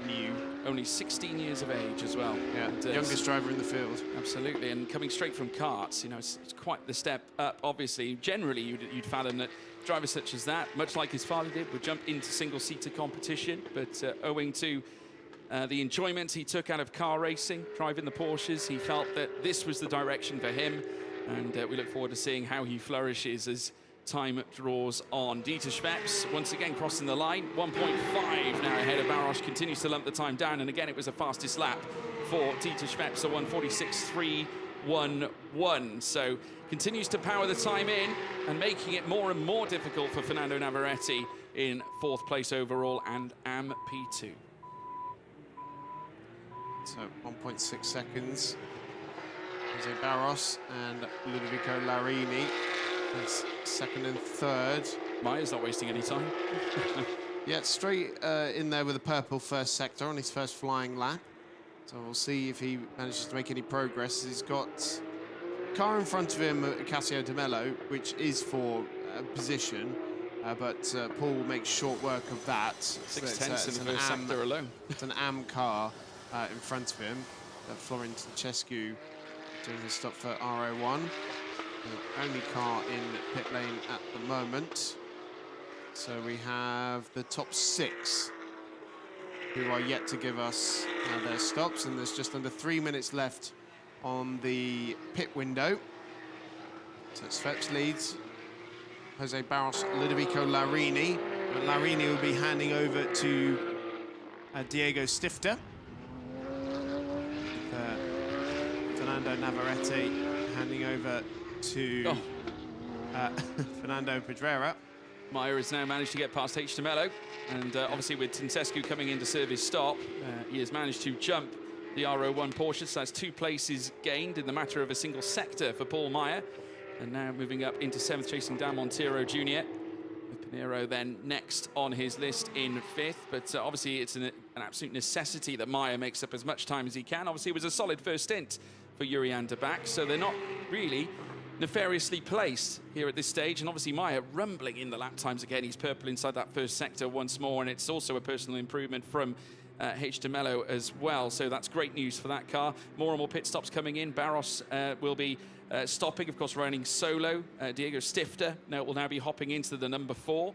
new. Only 16 years of age as well. Yeah, and, youngest driver in the field. Absolutely, and coming straight from karts, you know, it's quite the step up, obviously. Generally, you'd fathom that drivers such as that, much like his father did, would jump into single-seater competition, but owing to the enjoyment he took out of car racing, driving the Porsches, he felt that this was the direction for him, and we look forward to seeing how he flourishes as time draws on. Dieter Schweppes once again crossing the line, 1.5 now ahead of Barros, continues to lump the time down, and again it was the fastest lap for Dieter Schweppes, a 1:46.311. So continues to power the time in and making it more and more difficult for Fernando Navarrete in 4th place overall and AM P2. So 1.6 seconds. Jose Barros and Ludovico Laurini is 2nd and 3rd. Meyer's not wasting any time. Yeah, straight in there with the purple first sector on his first flying lap. So we'll see if he manages to make any progress. He's got a car in front of him, Cassio De Mello, which is for position, but Paul will make short work of that. 6/10 in the first sector alone. It's an AM car in front of him. Florin Tăcescu doing his stop for RO1. The only car in pit lane at the moment. So we have the top 6 who are yet to give us their stops, and there's just under 3 minutes left on the pit window. So Schweppes leads. Jose Barros, Ludovico Laurini. And Laurini will be handing over to Diego Stifter. Fernando Navarrete handing over to Fernando Pedrera. Meyer has now managed to get past H. de Mello, and obviously with Tincescu coming in to serve his stop, he has managed to jump the R01 Porsche, so that's 2 places gained in the matter of a single sector for Paul Meyer, and now moving up into 7th, chasing down Montero Jr., with Pinheiro then next on his list in 5th, but obviously it's an absolute necessity that Meyer makes up as much time as he can. Obviously it was a solid first stint for Jurian de Back, so they're not really nefariously placed here at this stage, and obviously Meyer rumbling in the lap times again. He's purple inside that first sector once more, and it's also a personal improvement from H. de Mello as well, so that's great news for that car. More and more pit stops coming in. Barros will be stopping, of course, running solo. Diego Stifter will now be hopping into the number 4,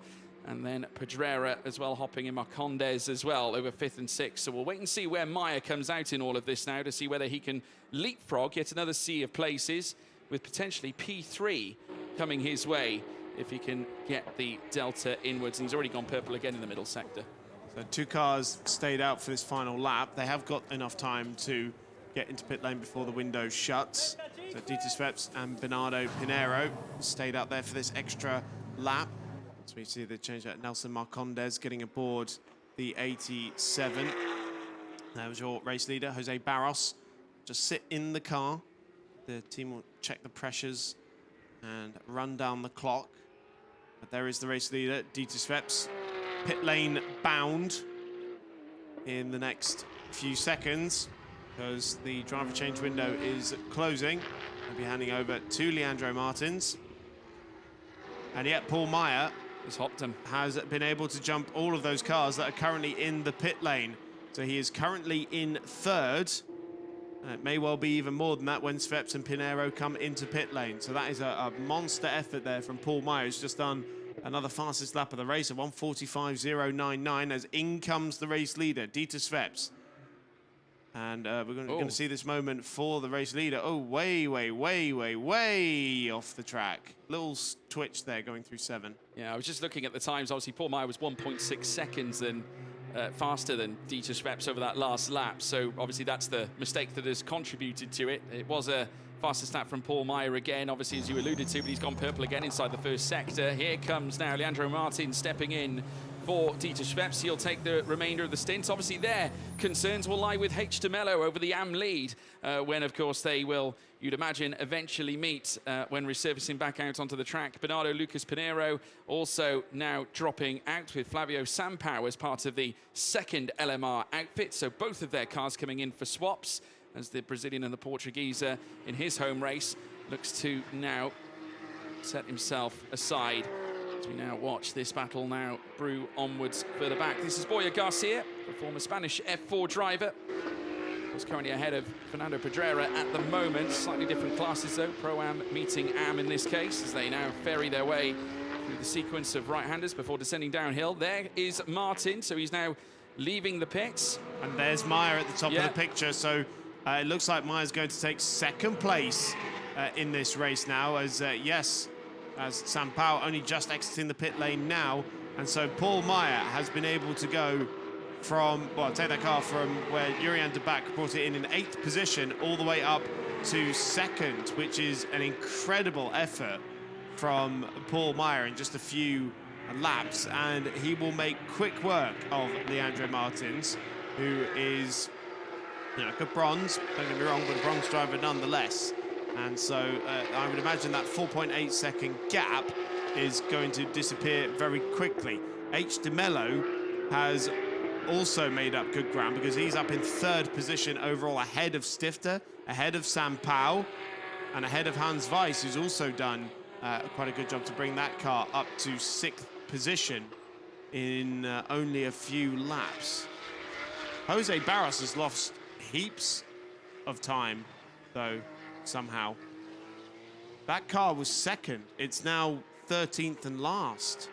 and then Pedrera as well hopping in Marcondes as well over 5th and 6th. So we'll wait and see where Meyer comes out in all of this now to see whether he can leapfrog yet another sea of places, with potentially P3 coming his way if he can get the delta inwards. And he's already gone purple again in the middle sector. So 2 cars stayed out for this final lap. They have got enough time to get into pit lane before the window shuts. So Dieter Schweppes and Bernardo Pinheiro stayed out there for this extra lap. So we see the change out. Nelson Marcondes getting aboard the 87. That was your race leader, Jose Barros. Just sit in the car. The team will check the pressures and run down the clock. But there is the race leader, Dieter Schweppes, pit lane bound in the next few seconds because the driver change window is closing. I'll be handing over to Leandro Martins. And yet Paul Meyer has been able to jump all of those cars that are currently in the pit lane. So he is currently in 3rd. It may well be even more than that when Schweppes and Pinheiro come into pit lane. So that is a monster effort there from Paul Meyer, who's just done another fastest lap of the race at 1:45.099 as in comes the race leader, Dieter Schweppes. And we're going to see this moment for the race leader. Oh, way off the track. Little twitch there going through 7. Yeah, I was just looking at the times. Obviously, Paul Meyer was 1.6 seconds faster than Dieter Schweppes over that last lap. So obviously that's the mistake that has contributed to it. It was a fastest lap from Paul Meyer again, obviously, as you alluded to, but he's gone purple again inside the first sector. Here comes now Leandro Martin stepping in for Dieter Schweppes. He'll take the remainder of the stint. Obviously their concerns will lie with H. de Mello over the AM lead, when of course they will, you'd imagine, eventually meet when resurfacing back out onto the track. Bernardo Lucas Pinheiro also now dropping out with Flavio Sampaio as part of the 2nd LMR outfit. So both of their cars coming in for swaps, as the Brazilian and the Portuguese in his home race looks to now set himself aside. As we now watch this battle now brew onwards further back. This is Boya Garcia, the former Spanish F4 driver. Who's currently ahead of Fernando Pedrera at the moment. Slightly different classes though, Pro-Am meeting Am in this case, as they now ferry their way through the sequence of right-handers before descending downhill. There is Martin, so he's now leaving the pits. And there's Meyer at the top of the picture, so it looks like Meyer's going to take 2nd place in this race now, as as Sampaio only just exiting the pit lane now. And so Paul Meyer has been able to go from, well, take that car from where Jurian de Back brought it in 8th position all the way up to 2nd, which is an incredible effort from Paul Meyer in just a few laps. And he will make quick work of Leandro Martins, who is, good bronze, don't get me wrong, but a bronze driver nonetheless. And so I would imagine that 4.8 second gap is going to disappear very quickly. H. de Mello has also made up good ground because he's up in 3rd position overall, ahead of Stifter, ahead of Sampaio, and ahead of Hans Weiss, who's also done quite a good job to bring that car up to 6th position in only a few laps. Jose Barros has lost heaps of time, though, somehow. That car was 2nd. It's now 13th and last.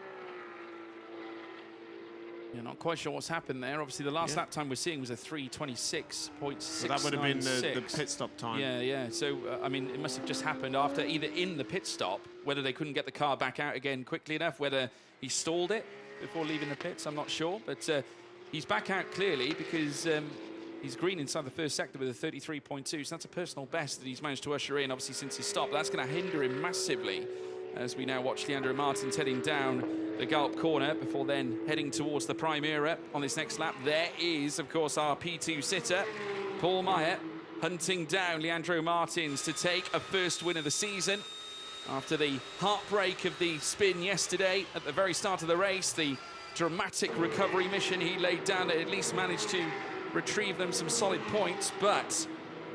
Yeah, not quite sure what's happened there. Obviously, the last lap time we're seeing was a 3:26.696. So that would have been the pit stop time. Yeah. So, I mean, it must have just happened after either in the pit stop, whether they couldn't get the car back out again quickly enough, whether he stalled it before leaving the pits, I'm not sure. But he's back out clearly because He's green inside the first sector with a 33.2, so that's a personal best that he's managed to usher in, obviously, since his stop. That's going to hinder him massively as we now watch Leandro Martins heading down the Galp corner before then heading towards the Primera on this next lap. There is, of course, our P2 sitter, Paul Meyer, hunting down Leandro Martins to take a first win of the season. After the heartbreak of the spin yesterday at the very start of the race, the dramatic recovery mission he laid down that at least managed to retrieve them some solid points, but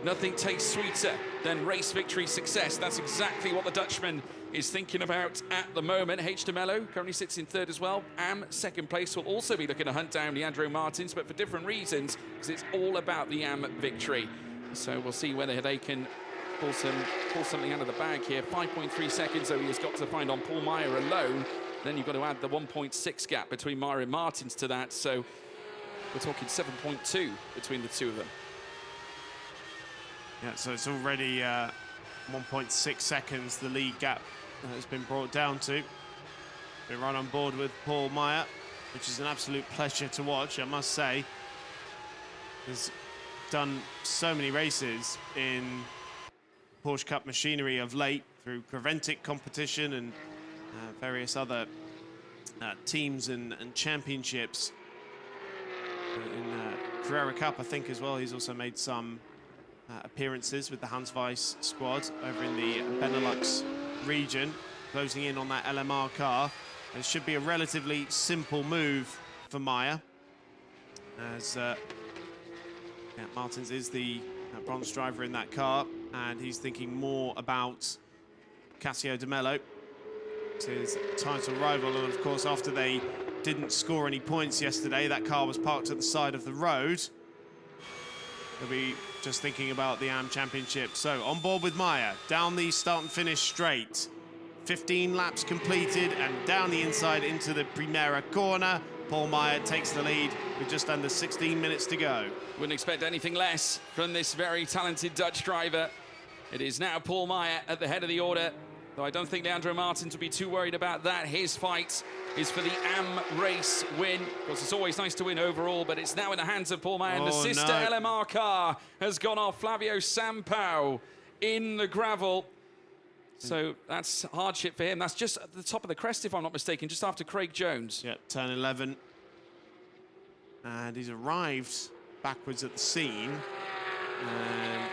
nothing tastes sweeter than race victory success. That's exactly what the Dutchman is thinking about at the moment. H. de Mello currently sits in third as well. Am, second place, will also be looking to hunt down Leandro Martins, but for different reasons, because it's all about the Am victory. So we'll see whether they can pull something out of the bag here. 5.3 seconds, though, he has got to find on Paul Meyer alone. Then you've got to add the 1.6 gap between Meyer and Martins to that. So we're talking 7.2 between the two of them. Yeah, so it's already 1.6 seconds, the lead gap has been brought down to. We're right on board with Paul Meyer, which is an absolute pleasure to watch, I must say. He's done so many races in Porsche Cup machinery of late through Creventic competition and various other teams and championships. In Carrera Cup, I think, as well, he's also made some appearances with the Hans Weiss squad over in the Benelux region, closing in on that LMR car. It should be a relatively simple move for Meyer, as Martins is the bronze driver in that car, and he's thinking more about Cassio de Mello, his title rival. And of course, after they didn't score any points yesterday, that car was parked at the side of the road. He'll be just thinking about the AM Championship. So on board with Meyer, down the start and finish straight. 15 laps completed and down the inside into the Primera corner. Paul Meyer takes the lead with just under 16 minutes to go. Wouldn't expect anything less from this very talented Dutch driver. It is now Paul Meyer at the head of the order, though I don't think Leandro Martins will be too worried about that. His fight is for the AM race win. Of course, it's always nice to win overall, but it's now in the hands of Paul Meyer. And the sister LMR car has gone off Flavio Sampaio in the gravel. So that's hardship for him. That's just at the top of the crest, if I'm not mistaken, just after Craig Jones. Yep, turn 11. And he's arrived backwards at the scene. And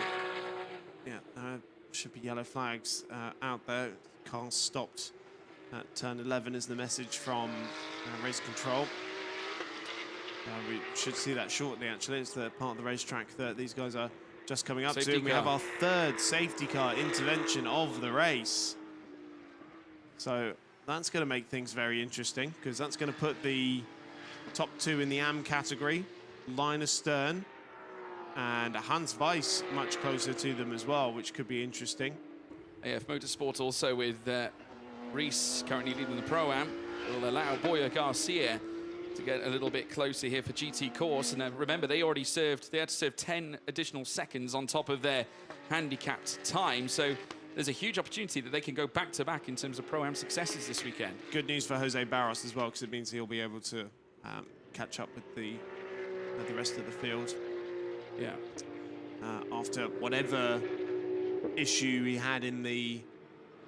yeah, should be yellow flags out there. Car stopped at turn 11 is the message from race control. We should see that shortly, actually. It's the part of the racetrack that these guys are just coming up to. We have our third safety car intervention of the race. So that's going to make things very interesting, because that's going to put the top two in the AM category, Linus Stern and Hans Weiss much closer to them as well, which could be interesting. AF Motorsport also with Reese currently leading the Pro-Am. Will allow Boya Garcia to get a little bit closer here for GT course. And remember, they had to serve 10 additional seconds on top of their handicapped time. So there's a huge opportunity that they can go back-to-back in terms of Pro-Am successes this weekend. Good news for Jose Barros as well, because it means he'll be able to catch up with the rest of the field. Yeah. After whatever issue he had in the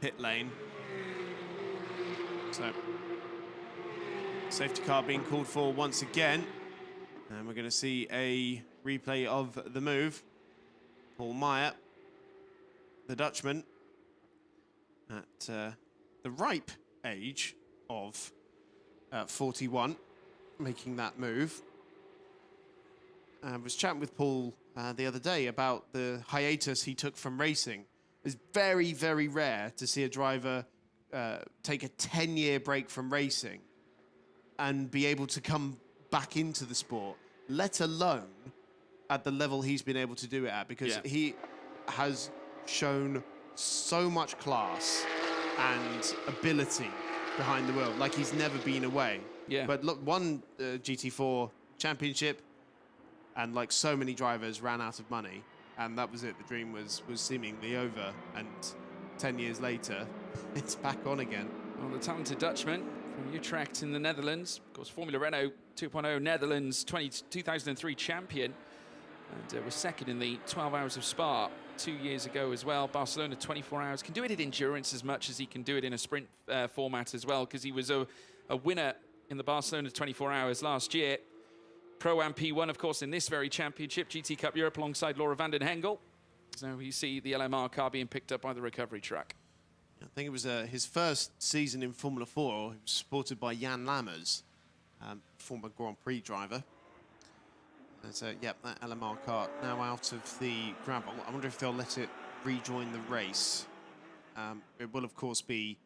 pit lane. So, safety car being called for once again. And we're going to see a replay of the move. Paul Meyer, the Dutchman, at the ripe age of 41, making that move. I was chatting with Paul the other day about the hiatus he took from racing. It's very, very rare to see a driver take a 10-year break from racing and be able to come back into the sport, let alone at the level he's been able to do it at, because he has shown so much class and ability behind the wheel, like he's never been away. Yeah. But look, one GT4 championship, and like so many drivers ran out of money, and that was it. The dream was seemingly over, and 10 years later, it's back on again. Well, the talented Dutchman from Utrecht in the Netherlands, of course, Formula Renault 2.0 Netherlands 2003 champion. and was second in the 12 Hours of Spa 2 years ago as well. Barcelona 24 Hours. Can do it in endurance as much as he can do it in a sprint format as well, because he was a winner in the Barcelona 24 Hours last year. Pro-Am P1, of course, in this very championship, GT Cup Europe alongside Laura van den Hengel. So you see the LMR car being picked up by the recovery truck. I think it was his first season in Formula 4. He was supported by Jan Lammers, former Grand Prix driver. And so, yep, that LMR car now out of the gravel. I wonder if they'll let it rejoin the race. It will, of course, be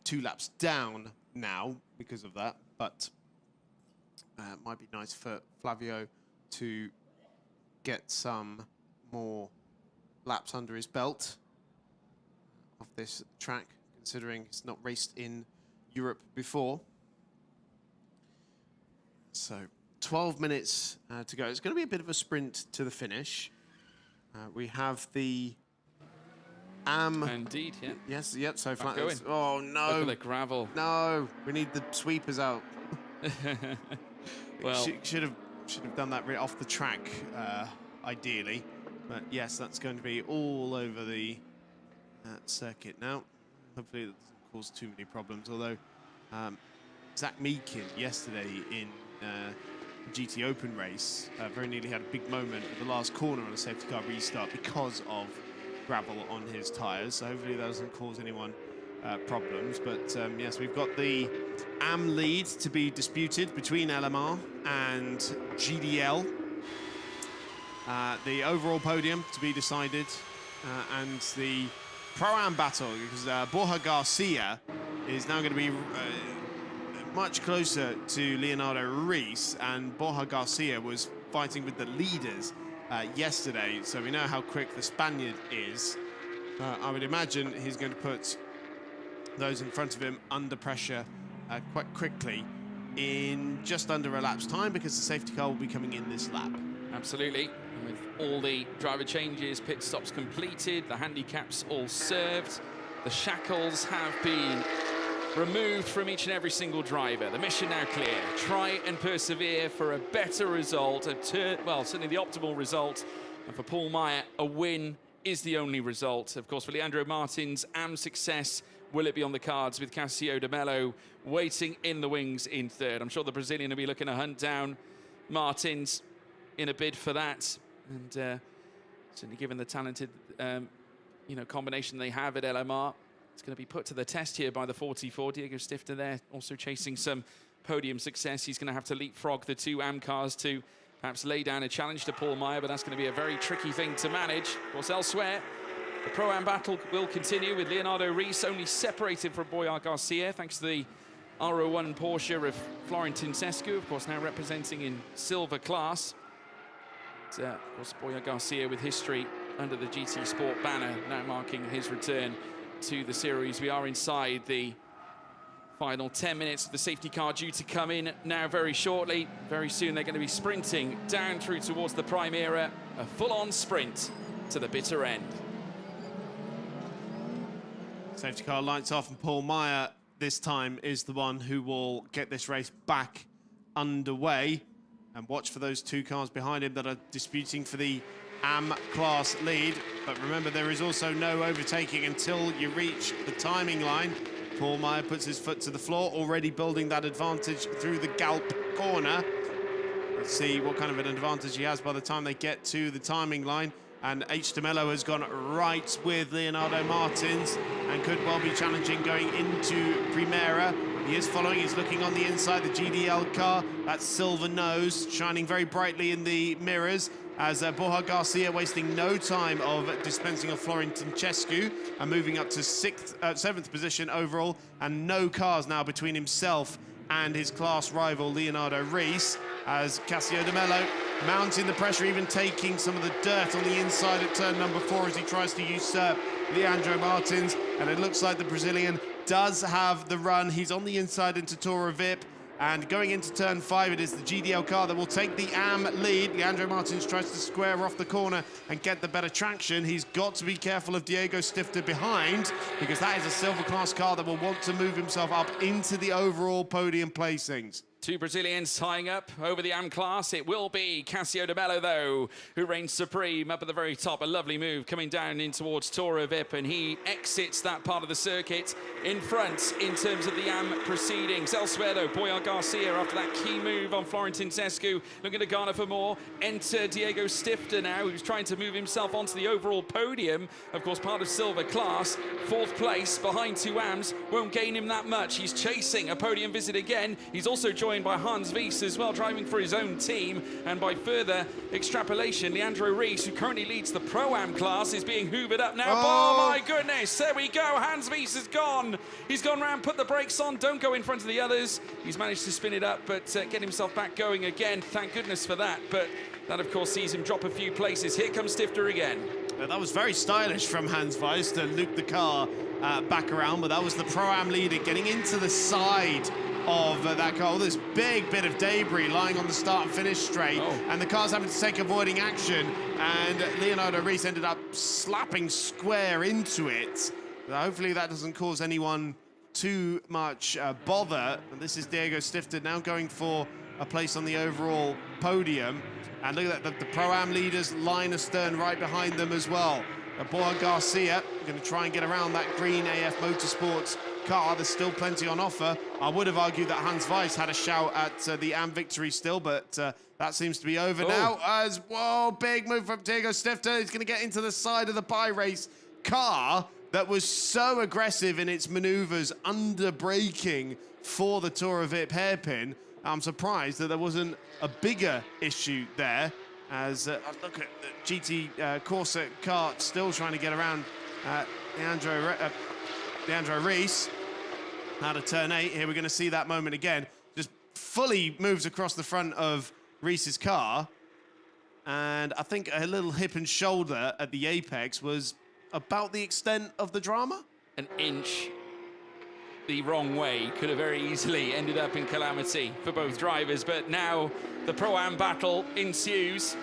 2 laps down now because of that, but it might be nice for Flavio to get some more laps under his belt of this track, considering he's not raced in Europe before. So 12 minutes to go. It's going to be a bit of a sprint to the finish. We have the Indeed, yeah. Yes, yep, so flat. Going. Oh, no. Look at the gravel. No, we need the sweepers out. Well, should have done that right off the track, ideally. But yes, that's going to be all over the circuit now. Hopefully it doesn't cause too many problems. Although Zach Meakin yesterday in the GT Open race very nearly had a big moment at the last corner on a safety car restart because of gravel on his tyres. So hopefully that doesn't cause anyone problems. But yes, we've got the AM lead to be disputed between LMR and GDL. The overall podium to be decided, and the Pro-Am battle, because Borja Garcia is now going to be much closer to Leonardo Reis, and Borja Garcia was fighting with the leaders yesterday, so we know how quick the Spaniard is. I would imagine he's going to put those in front of him under pressure quite quickly in just under a lap's time, because the safety car will be coming in this lap. Absolutely. And with all the driver changes, pit stops completed, the handicaps all served, the shackles have been removed from each and every single driver. The mission now clear. Try and persevere for a better result, well, certainly the optimal result. And for Paul Meyer, a win is the only result. Of course, for Leandro Martins, AM success, will it be on the cards with Cássio de Mello waiting in the wings in third? I'm sure the Brazilian will be looking to hunt down Martins in a bid for that. And certainly given the talented combination they have at LMR, it's going to be put to the test here by the 44. Diego Stifter there also chasing some podium success. He's going to have to leapfrog the 2 AM cars to perhaps lay down a challenge to Paul Meyer, but that's going to be a very tricky thing to manage. Of course, elsewhere, the Pro-Am battle will continue with Leonardo Reis only separated from Borja Garcia thanks to the R01 Porsche of Florentin Sescu, of course now representing in silver class. Of course, Borja Garcia with history under the GT Sport banner, now marking his return to the series. We are inside the final 10 minutes of the safety car due to come in now very shortly. Very soon they're going to be sprinting down through towards the prime era, a full-on sprint to the bitter end. Safety car lights off, and Paul Meyer this time is the one who will get this race back underway. And watch for those 2 cars behind him that are disputing for the AM class lead. But remember, there is also no overtaking until you reach the timing line. Paul Meyer puts his foot to the floor, already building that advantage through the Galp corner. Let's see what kind of an advantage he has by the time they get to the timing line. And H. de Mello has gone right with Leonardo Martins and could well be challenging going into Primera. He is following, he's looking on the inside, the GDL car. That silver nose shining very brightly in the mirrors as Borja Garcia wasting no time of dispensing of Florentin Sescu and moving up to 7th position overall, and no cars now between himself and his class rival Leonardo Reis, as Cássio de Mello mounting the pressure, even taking some of the dirt on the inside at turn number 4 as he tries to usurp Leandro Martins. And it looks like the Brazilian does have the run. He's on the inside into Tora Vip, and going into turn 5, it is the GDL car that will take the AM lead. Leandro Martins tries to square off the corner and get the better traction. He's got to be careful of Diego Stifter behind, because that is a silver class car that will want to move himself up into the overall podium placings. Two Brazilians tying up over the AM class. It will be Cassio de Mello, though, who reigns supreme up at the very top. A lovely move coming down in towards Toro Vip, and he exits that part of the circuit in front in terms of the AM proceedings. Elsewhere, though, Boyar Garcia, after that key move on Florentin Tescu, looking to garner for more. Enter Diego Stifter now, who's trying to move himself onto the overall podium. Of course, part of silver class. 4th place behind 2 AMs. Won't gain him that much. He's chasing a podium visit again. He's also joined by Hans Wies as well, driving for his own team. And by further extrapolation, Leandro Reis, who currently leads the Pro-Am class, is being hoovered up now. Oh my goodness, there we go. Hans Wies is gone. He's gone round, put the brakes on, don't go in front of the others. He's managed to spin it up, but get himself back going again. Thank goodness for that. But that, of course, sees him drop a few places. Here comes Stifter again. That was very stylish from Hans Wies to loop the car back around, but that was the Pro-Am leader getting into the side of that car. This big bit of debris lying on the start and finish straight, and the car's having to take avoiding action, and Leonardo Reis ended up slapping square into it. Hopefully that doesn't cause anyone too much bother. And this is Diego Stifter now going for a place on the overall podium. And look at that, the Pro-Am leaders line astern right behind them as well. Boyar Garcia going to try and get around that green AF Motorsports car. There's still plenty on offer. I would have argued that Hans Wies had a shout at the AM victory still, but that seems to be over now. As, whoa, big move from Diego Stifter. He's going to get into the side of the bi-race car that was so aggressive in its maneuvers under braking for the Toro Vip hairpin. I'm surprised that there wasn't a bigger issue there. As look at the GT Corsa car still trying to get around Leandro Reis out of turn 8. Here we're going to see that moment again. Just fully moves across the front of Reis's car. And I think a little hip and shoulder at the apex was about the extent of the drama. An inch the wrong way could have very easily ended up in calamity for both drivers, but now the Pro-Am battle ensues,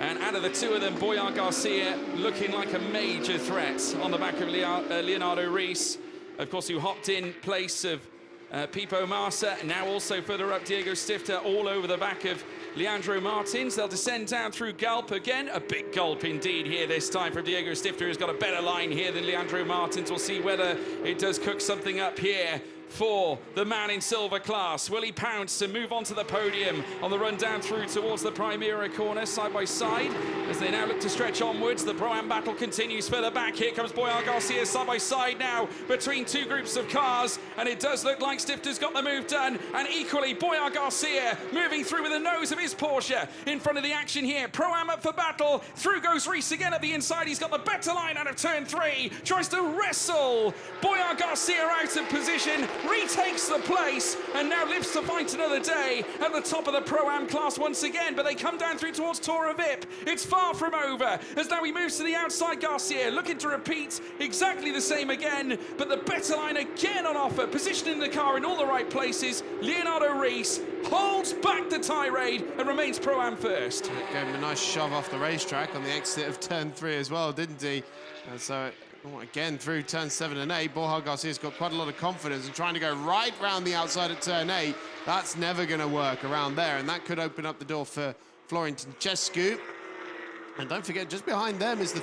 and out of the two of them, Boyar Garcia looking like a major threat on the back of Leonardo Reis, of course, who hopped in place of Pipo Massa, now also further up Diego Stifter, all over the back of Leandro Martins. They'll descend down through Gulp again. A big gulp indeed here this time from Diego Stifter, who's got a better line here than Leandro Martins. We'll see whether it does cook something up here for the man in silver class. Will he pounce to move on to the podium on the run down through towards the Primera corner, side by side, as they now look to stretch onwards? The Pro-Am battle continues further back. Here comes Boyar Garcia side by side now between two groups of cars, and it does look like Stifter's got the move done, and equally Boyar Garcia moving through with the nose of his Porsche in front of the action here. Pro-Am up for battle. Through goes Reis again at the inside. He's got the better line out of turn 3. Tries to wrestle Boyar Garcia out of position, retakes the place, and now lives to fight another day at the top of the Pro-Am class once again. But they come down through towards Toro Vip. It's far from over, as now he moves to the outside. Garcia looking to repeat exactly the same again, but the better line again on offer, positioning the car in all the right places. Leonardo Reis holds back the tirade and remains Pro-Am first. Gave him a nice shove off the racetrack on the exit of turn 3 as well, didn't he? And so again, through turn 7 and 8, Boyar Garcia's got quite a lot of confidence and trying to go right round the outside at turn 8. That's never going to work around there, and that could open up the door for Florentin Tescu. And don't forget, just behind them is the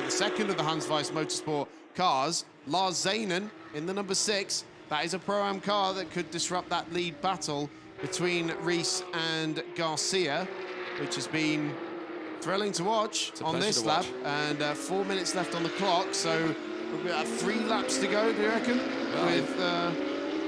second of the Hans Wies Motorsport cars, Lars Zanen in the number 6. That is a Pro-Am car that could disrupt that lead battle between Reis and Garcia, which has been thrilling to watch on this lap. And 4 minutes left on the clock, so we've got 3 laps to go, do you reckon? With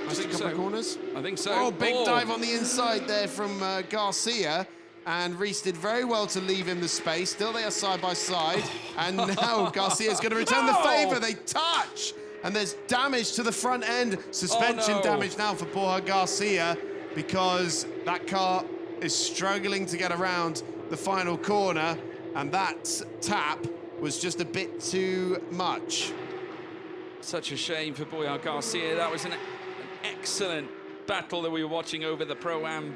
just a couple of corners? I think so. Oh, big dive on the inside there from Garcia. And Reis did very well to leave him the space. Still they are side by side. And now Garcia's going to return the favour. They touch. And there's damage to the front end. Suspension damage now for Boyar Garcia, because that car is struggling to get around the final corner, and that tap was just a bit too much. Such a shame for Boyar Garcia. That was an excellent battle that we were watching over the Pro-Am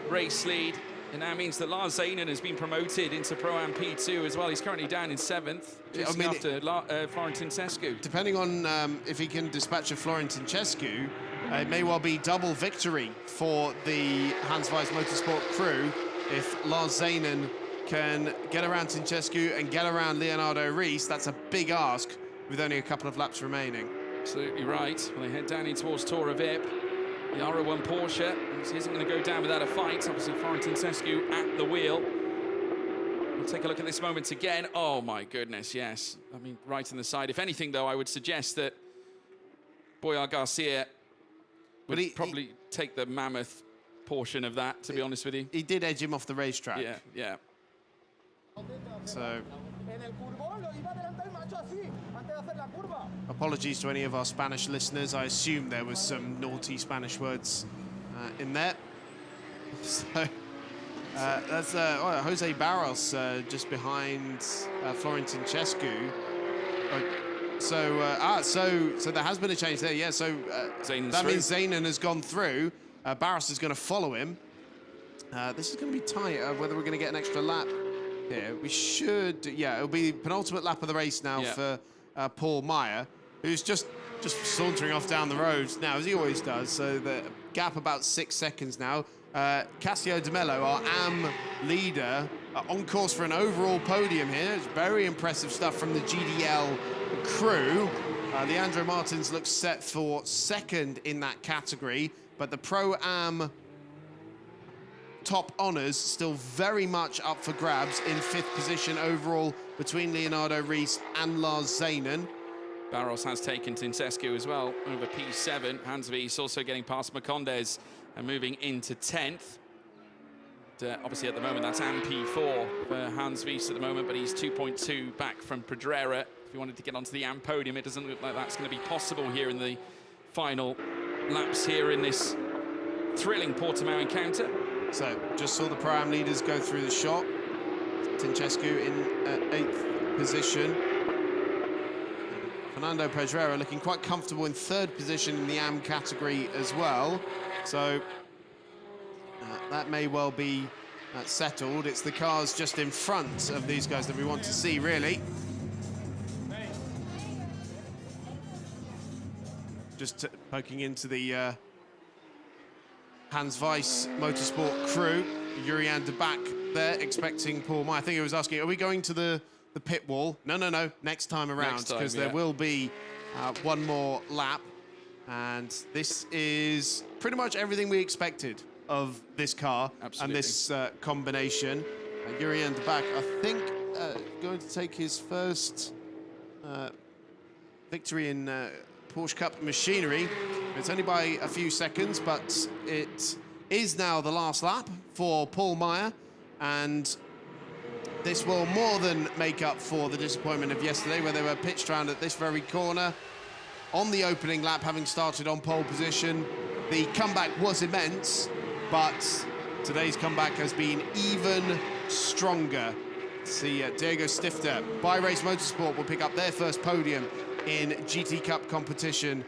race lead. It now means that Lars Zanen has been promoted into Pro-Am P2 as well. He's currently down in 7th, just after Florentin Tescu. Depending on if he can dispatch a Florentin Tescu, it may well be double victory for the Hans Weiss Motorsport crew if Lars Zanen can get around Tincescu and get around Leonardo Reis. That's a big ask with only a couple of laps remaining. Absolutely right. Well, they head down in towards Tora Vip. The R01 Porsche isn't going to go down without a fight. Obviously, Florent Tincescu at the wheel. We'll take a look at this moment again. Oh, my goodness, yes. I mean, right on the side. If anything, though, I would suggest that Boyar Garcia would probably take the mammoth portion of that, to be honest with you. He did edge him off the racetrack. Yeah, yeah. So, apologies to any of our Spanish listeners. I assume there was some naughty Spanish words in there. So, that's Jose Barros just behind Florent Tincescu. So there has been a change there, yeah. So that means Zanen has gone through. Barros is going to follow him. This is going to be tight, whether we're going to get an extra lap here. We should, yeah, it'll be the penultimate lap of the race now for Paul Meyer, who's just sauntering off down the road now, as he always does. So the gap about 6 seconds now. Cassio De Mello, our AM leader, on course for an overall podium here. It's very impressive stuff from the GDL crew. Leandro Martins looks set for second in that category, but the Pro-Am top honours still very much up for grabs in 5th position overall between Leonardo Reis and Lars Zanen. Barros has taken Tincescu as well over P7. Hans Weiss also getting past Macondes and moving into 10th. Obviously at the moment that's MP4 for Hans Weiss at the moment, but he's 2.2 back from Pedrera. If he wanted to get onto the AM podium, it doesn't look like that's going to be possible here in the final laps here in this thrilling Portimao encounter. So just saw the Pro-Am leaders go through the shot. Tincescu in 8th position. Fernando Pedrera looking quite comfortable in 3rd position in the AM category as well. So that may well be settled. It's the cars just in front of these guys that we want to see, really. Just poking into the Hans Weiss Motorsport crew. Jurian de Back there, expecting Paul Meyer. I think he was asking, are we going to the pit wall? No. Next time around, because there will be one more lap. And this is pretty much everything we expected of this car. Absolutely. And this combination. Jurian de Back, I think, going to take his first victory in Porsche Cup machinery. It's only by a few seconds, but it is now the last lap for Paul Meyer, and this will more than make up for the disappointment of yesterday, where they were pitched around at this very corner on the opening lap, having started on pole position. The comeback was immense, but today's comeback has been even stronger. See, Diego Stifter by Race Motorsport will pick up their first podium in GT Cup competition.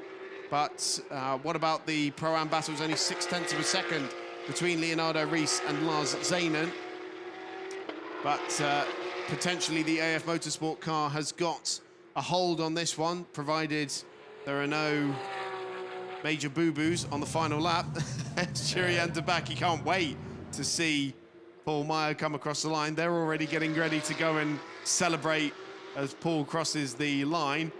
But what about the Pro-Am battles? Only 0.6 of a second between Leonardo Reis and Lars Zanen. But potentially the AF Motorsport car has got a hold on this one, provided there are no major boo-boos on the final lap. Jurian de Back, he can't wait to see Paul Meyer come across the line. They're already getting ready to go and celebrate as Paul crosses the line.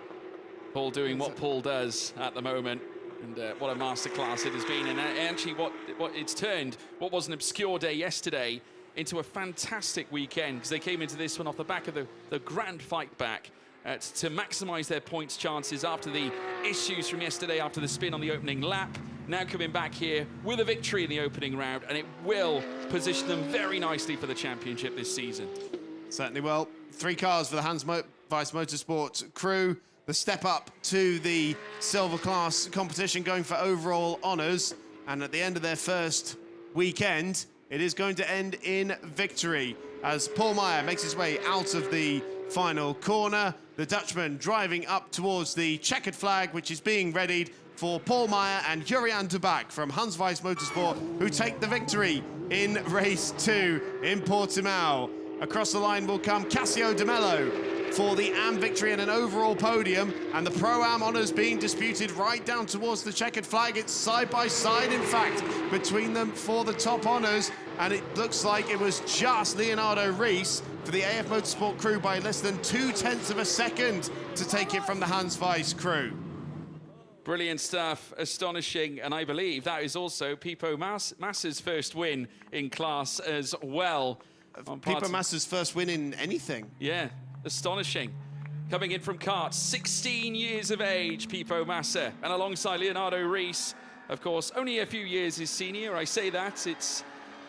Paul doing what Paul does at the moment, and what a masterclass it has been. And actually what it's turned, what was an obscure day yesterday, into a fantastic weekend, because they came into this one off the back of the grand fight back to maximise their points chances after the issues from yesterday, after the spin on the opening lap. Now coming back here with a victory in the opening round, and it will position them very nicely for the championship this season. Certainly will. 3 cars for the Hans Weiss Motorsport crew. The step up to the silver class competition, going for overall honours. And at the end of their first weekend, it is going to end in victory as Paul Meyer makes his way out of the final corner. The Dutchman driving up towards the checkered flag, which is being readied for Paul Meyer and Jurian de Back from Hans Weiss Motorsport, who take the victory in race 2 in Portimao. Across the line will come Cassio De Mello for the AM victory and an overall podium, and the Pro-Am honours being disputed right down towards the checkered flag. It's side by side, in fact, between them for the top honours, and it looks like it was just Leonardo Rees for the AF Motorsport crew by less than 0.2 of a second to take it from the Hans Weiss crew. Brilliant stuff, astonishing, and I believe that is also Pipo Massa's first win in class as well. Pipo Massa's first win in anything. Yeah, astonishing. Coming in from karts, 16 years of age, Pipo Massa, and alongside Leonardo Rees, of course, only a few years his senior. I say that, it's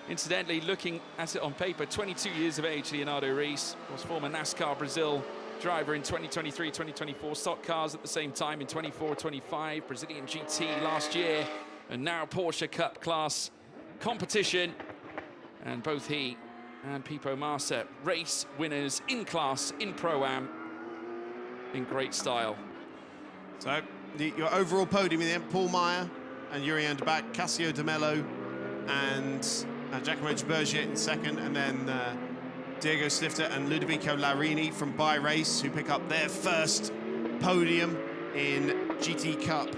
incidentally looking at it on paper, 22 years of age, Leonardo Rees, was former NASCAR Brazil driver in 2023, 2024, stock cars at the same time in 24, 25, Brazilian GT last year, and now Porsche Cup class competition. And both he and Pipo Massa, race winners in class, in Pro-Am, in great style. So, your overall podium in the end, Paul Meyer and Jurien de Back, Cassio De Mello and Giacomo Bergier in second, and then Diego Slifter and Ludovico Larini from Bi-Race, who pick up their first podium in GT Cup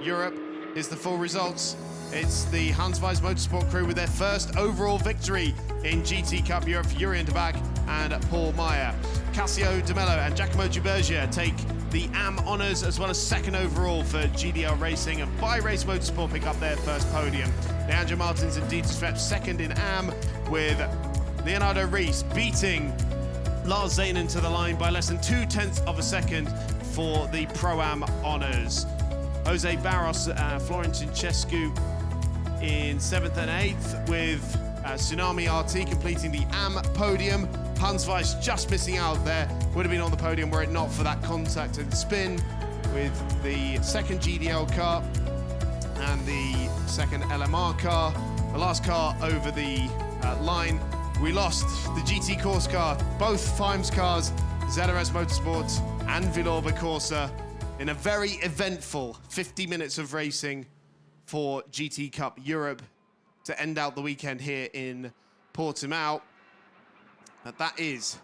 Europe. Here's the full results. It's the Hans Weiss Motorsport crew with their first overall victory in GT Cup Europe for Jurien de Back and Paul Meyer. Cassio De Mello and Giacomo Bergier take the AM honours, as well as second overall for GDL Racing, and Bi-Race Motorsport pick up their first podium. Leandro Martins and Dieter Strepp second in AM, with Leonardo Rees beating Lars Zanen to the line by less than 0.2 of a second for the Pro-Am honours. Jose Barros, Florentin Cescu in 7th and 8th, with Tsunami RT completing the AM podium. Hans Weiss just missing out there, would have been on the podium were it not for that contact and spin with the second GDL car and the second LMR car. The last car over the line. We lost the GT course car, both Fimes cars, ZRS Motorsport and Villorba Corsa, in a very eventful 50 minutes of racing for GT Cup Europe to end out the weekend here in Portimao. And that is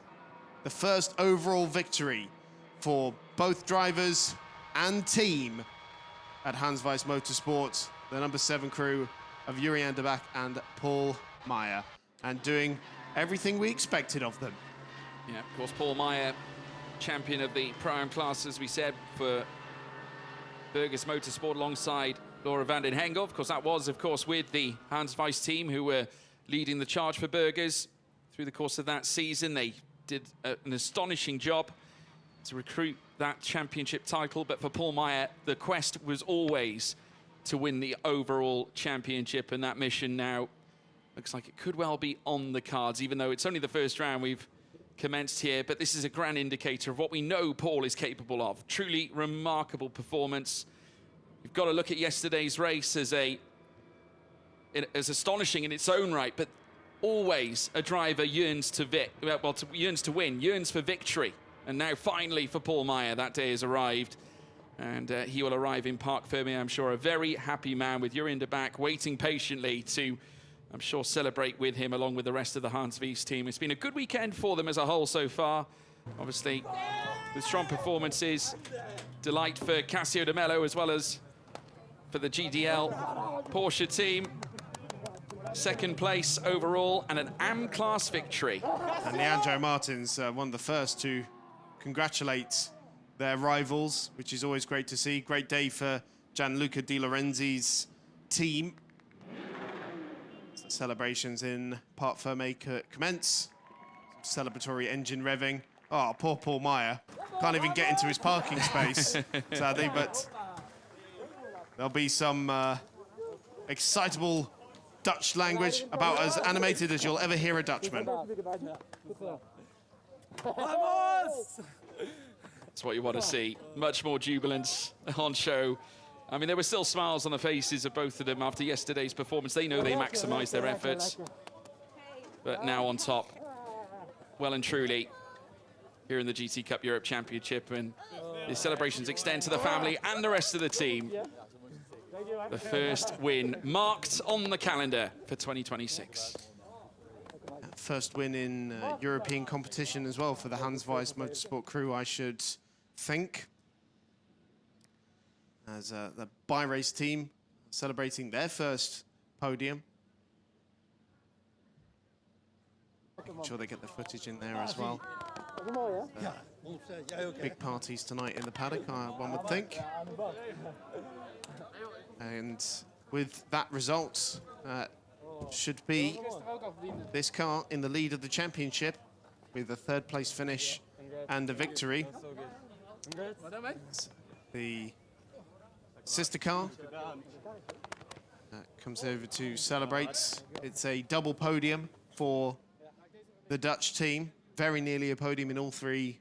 the first overall victory for both drivers and team at Hans Weiss Motorsport, the number 7 crew of Jurien de Back and Paul Meyer, and doing everything we expected of them. Yeah, of course, Paul Meyer, champion of the Pro-Am class, as we said, for Burgers Motorsport alongside Laura van den Hengel. Of course, that was, of course, with the Hans Weiss team who were leading the charge for Burgers through the course of that season. They did an astonishing job to recruit that championship title, but for Paul Meyer, the quest was always to win the overall championship, and that mission now looks like it could well be on the cards, even though it's only the first round we've commenced here. But this is a grand indicator of what we know Paul is capable of. Truly remarkable performance. You've got to look at yesterday's race as astonishing in its own right, but always a driver yearns to win, yearns for victory. And now finally for Paul Meyer, that day has arrived. And he will arrive in Parc Fermé, I'm sure, a very happy man, with Jurien de Back waiting patiently to, I'm sure, celebrate with him along with the rest of the Hans Weiss team. It's been a good weekend for them as a whole so far. Obviously, with strong performances. Delight for Cassio De Mello, as well as for the GDL Porsche team. Second place overall and an AM class victory. And Leandro Martins, one of the first to congratulate their rivals, which is always great to see. Great day for Gianluca Di Lorenzi's team. Celebrations in Parc Fermé commence. Celebratory engine revving. Oh, poor Paul Meyer. Can't even get into his parking space, sadly, but there'll be some excitable Dutch language, about as animated as you'll ever hear a Dutchman. That's what you want to see. Much more jubilance on show. I mean, there were still smiles on the faces of both of them after yesterday's performance. They know they maximised their efforts. But now on top, well and truly, here in the GT Cup Europe Championship. And the celebrations extend to the family and the rest of the team. The first win marked on the calendar for 2026. first win in European competition as well for the Hans Weiss Motorsport crew, I should think. As the bi-race team celebrating their first podium. Making sure they get the footage in there as well. Big parties tonight in the paddock, one would think. And with that result, should be this car in the lead of the championship with a third place finish and a victory. The sister car comes over to celebrate. It's a double podium for the Dutch team. Very nearly a podium in all three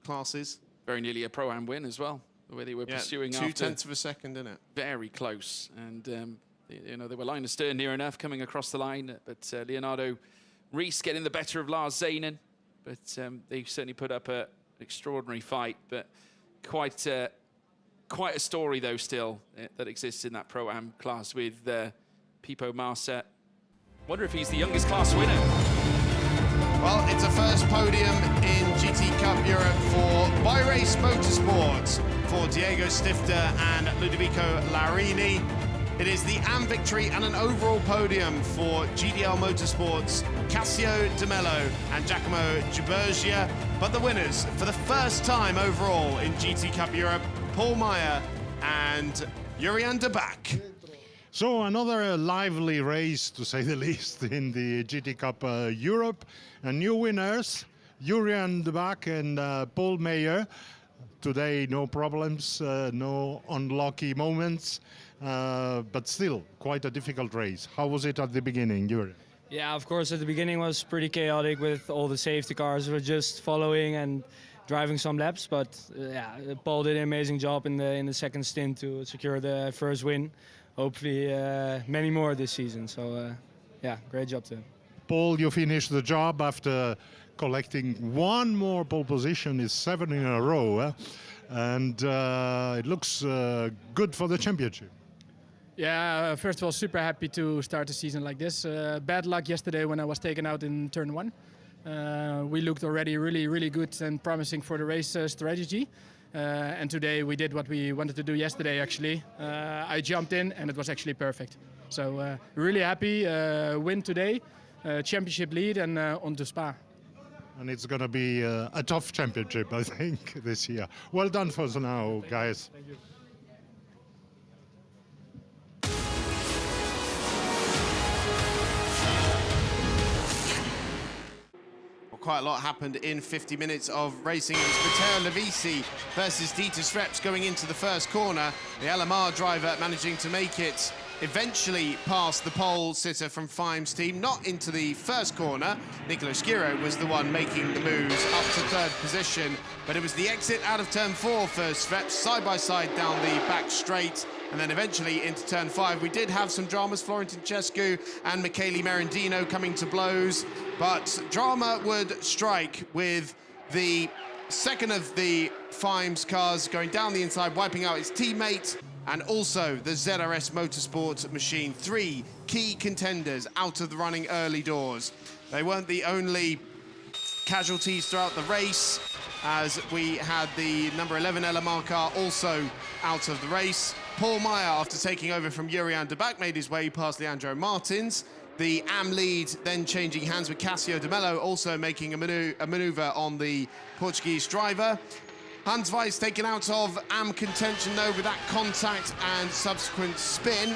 classes. Very nearly a Pro-Am win as well, the way they were pursuing after. 0.2 of a second, isn't it? Very close. And, you know, they were line astern near enough coming across the line, but Leonardo Rees getting the better of Lars Zanen. But they certainly put up an extraordinary fight, but quite a story, though, still, that exists in that Pro-Am class with Pipo Marset. Wonder if he's the youngest class winner. Well, it's a first podium in GT Cup Europe for bi-race motorsports for Diego Stifter and Ludovico Larini. It is the AM victory and an overall podium for GDL Motorsports, Cassio De Mello and Giacomo Gibergia. But the winners, for the first time overall in GT Cup Europe, Paul Meyer and Jurian de Back. So another lively race, to say the least, in the GT Cup Europe. And new winners, Jurian de Back and Paul Meyer. Today, no problems, no unlucky moments, but still quite a difficult race. How was it at the beginning, Jurian? Yeah, of course, at the beginning was pretty chaotic with all the safety cars were just following and driving some laps. But yeah, Paul did an amazing job in the second stint to secure the first win. Hopefully many more this season. So yeah, great job to him. Paul, you finished the job after collecting one more pole position, is 7 in a row, and it looks good for the championship. Yeah, first of all, super happy to start the season like this. Bad luck yesterday when I was taken out in turn 1. We looked already really good and promising for the race strategy. And today we did what we wanted to do yesterday, actually. I jumped in and it was actually perfect. So really happy, win today, championship lead and on to Spa. And it's going to be a tough championship, I think, this year. Well done for now, guys. Thank you. Quite a lot happened in 50 minutes of racing. It was Matteo Levisi versus Dieter Streps going into the first corner. The LMR driver managing to make it eventually past the pole sitter from Fime's team, not into the first corner. Nicola Schiro was the one making the moves up to third position, but it was the exit out of turn 4 for Streps, side by side down the back straight, and then eventually into turn 5. We did have some dramas, Florentin Cescu and Michele Merendino coming to blows, but drama would strike with the second of the Fimes cars going down the inside, wiping out its teammate, and also the ZRS Motorsport machine. 3 key contenders out of the running early doors. They weren't the only casualties throughout the race, as we had the number 11 LMR car also out of the race. Paul Meyer, after taking over from Jurian de Back, made his way past Leandro Martins. The AM lead then changing hands with Cassio De Mello, also making a maneuver on the Portuguese driver. Hans Weiss taken out of AM contention, though, with that contact and subsequent spin.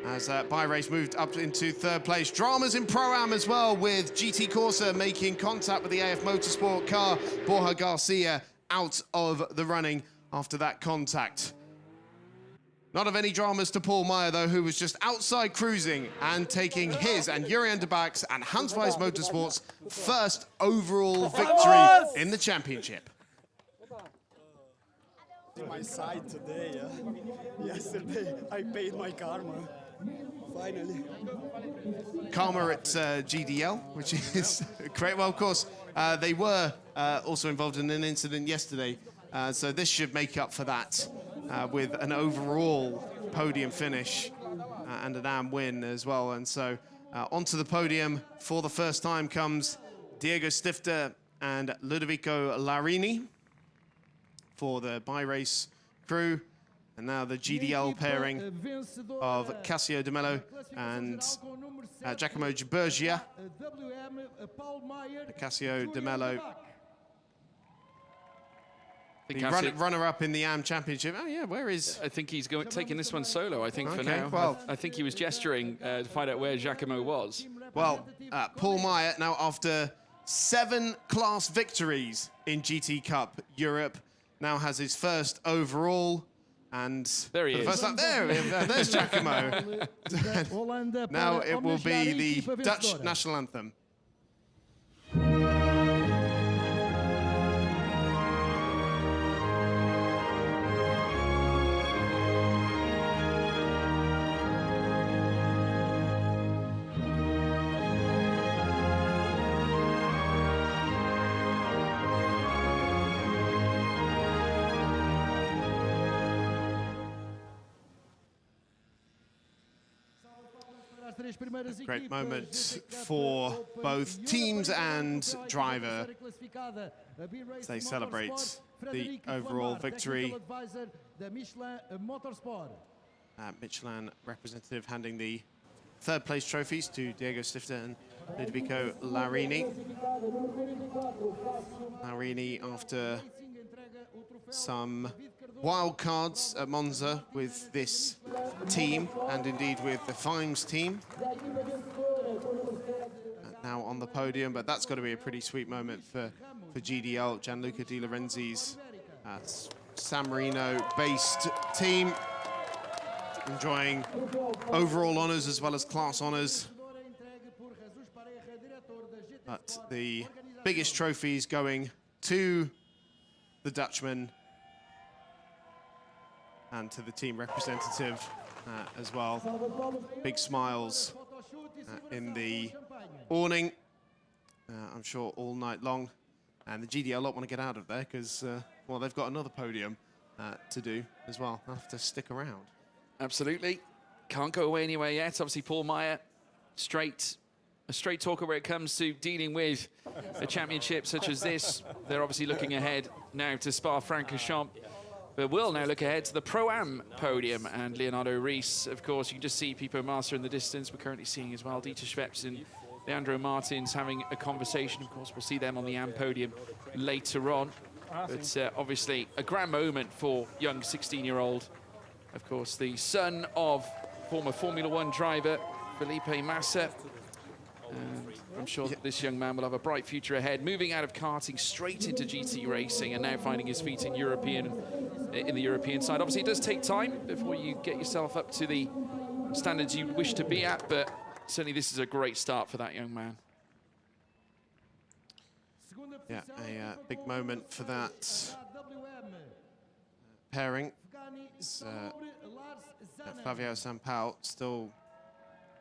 As bi-race moved up into third place. Dramas in Pro-Am as well, with GT Corsa making contact with the AF Motorsport car. Borja Garcia out of the running after that contact. Not of any dramas to Paul Meyer, though, who was just outside cruising and taking his and Jurian de Back's and Hans Weiss Motorsport's first overall victory in the championship. My side today, yesterday I paid my karma, finally. Karma at GDL, which is great. Well, of course, they were also involved in an incident yesterday, so this should make up for that. With an overall podium finish and an AM win as well. And so Onto the podium for the first time comes Diego Stifter and Ludovico Larini for the bi-race crew. And now the GDL pairing of Cassio De Mello and Giacomo Gibergia. Cassio De Mello, the runner-up in the AM Championship. Oh yeah, where is? I think he's taking this one solo, I think, for Okay, now. well- I think he was gesturing to find out where Giacomo was. Well, Paul Meyer, now after 7 class victories in GT Cup Europe, now has his first overall. And There he for the is. first time, there's Giacomo. Now it will be the Dutch national anthem. Great moment for both teams and driver as they celebrate the overall victory. Michelin representative handing the third place trophies to Diego Stifter and Ludovico Larini. Larini, after some wild cards at Monza with this team and indeed with the Fimes team. Now on the podium, but that's got to be a pretty sweet moment for GDL, Gianluca Di Lorenzi's San Marino-based team, enjoying overall honours as well as class honours. But the biggest trophies going to the Dutchman and to the team representative as well. Big smiles in the awning, I'm sure all night long. And the GDL lot want to get out of there because, well, they've got another podium to do as well. They'll have to stick around. Absolutely. Can't go away anywhere yet. Obviously, Paul Meyer, a straight talker where it comes to dealing with a championship such as this. They're obviously looking ahead now to Spa-Francorchamps. But we'll now look ahead to the Pro-Am podium. And Leonardo Reis, of course, you can just see Pipo Master in the distance. We're currently seeing as well Dieter Schweppes and Leandro Martins having a conversation. Of course, we'll see them on the AM podium later on. But obviously, a grand moment for young 16-year-old. Of course, the son of former Formula One driver Felipe Massa. And I'm sure that this young man will have a bright future ahead, moving out of karting straight into GT racing and now finding his feet in the European side. Obviously, it does take time before you get yourself up to the standards you wish to be at, but certainly this is a great start for that young man. Yeah, a big moment for that pairing. Flavio Sampaio still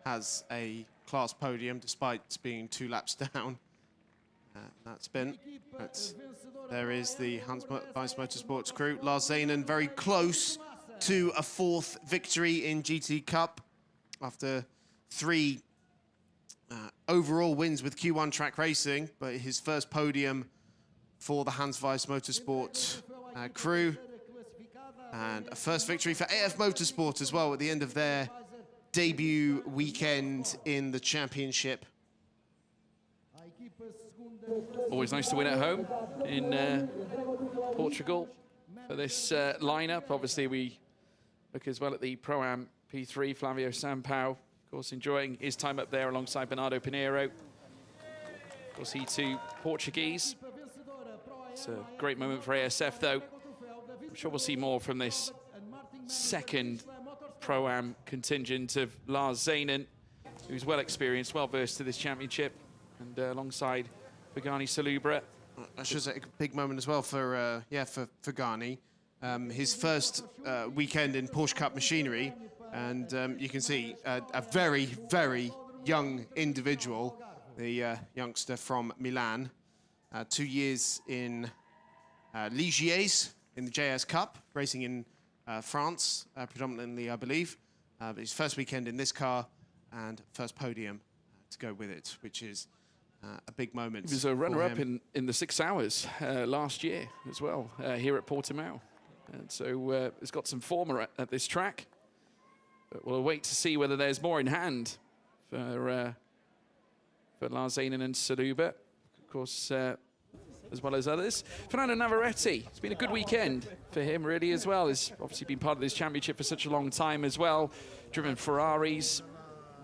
has a class podium despite being 2 laps down. That's been. But there is the Hans Weiss Motorsports crew. Lars Zanen very close to a 4th victory in GT Cup after 3 overall wins with Q1 track racing, but his first podium for the Hans Weiss Motorsport crew. And a first victory for AF Motorsport as well at the end of their debut weekend in the championship. Always nice to win at home in Portugal for this lineup. Obviously, we look as well at the Pro-Am P3, Flavio Sampaio, of course, enjoying his time up there alongside Bernardo Pinheiro. Of course, he too Portuguese. It's a great moment for ASF, though. I'm sure we'll see more from this second Pro-Am contingent of Lars Zanen, who's well experienced, well versed to this championship, and alongside Pagani Salubra. I should say a big moment as well for Pagani. His first weekend in Porsche Cup machinery, and you can see a very, very young individual, the youngster from Milan. 2 years in Ligiers in the JS Cup, racing in France, predominantly, I believe. But his first weekend in this car and first podium to go with it, which is a big moment. He was a runner-up in the 6 hours last year as well, here at Portimao. And so he's got some form at this track. But we'll wait to see whether there's more in hand for Lars Zanen and Saluba, of course, as well as others. Fernando Navarrete, it's been a good weekend for him really as well. He's obviously been part of this championship for such a long time as well, driven Ferraris.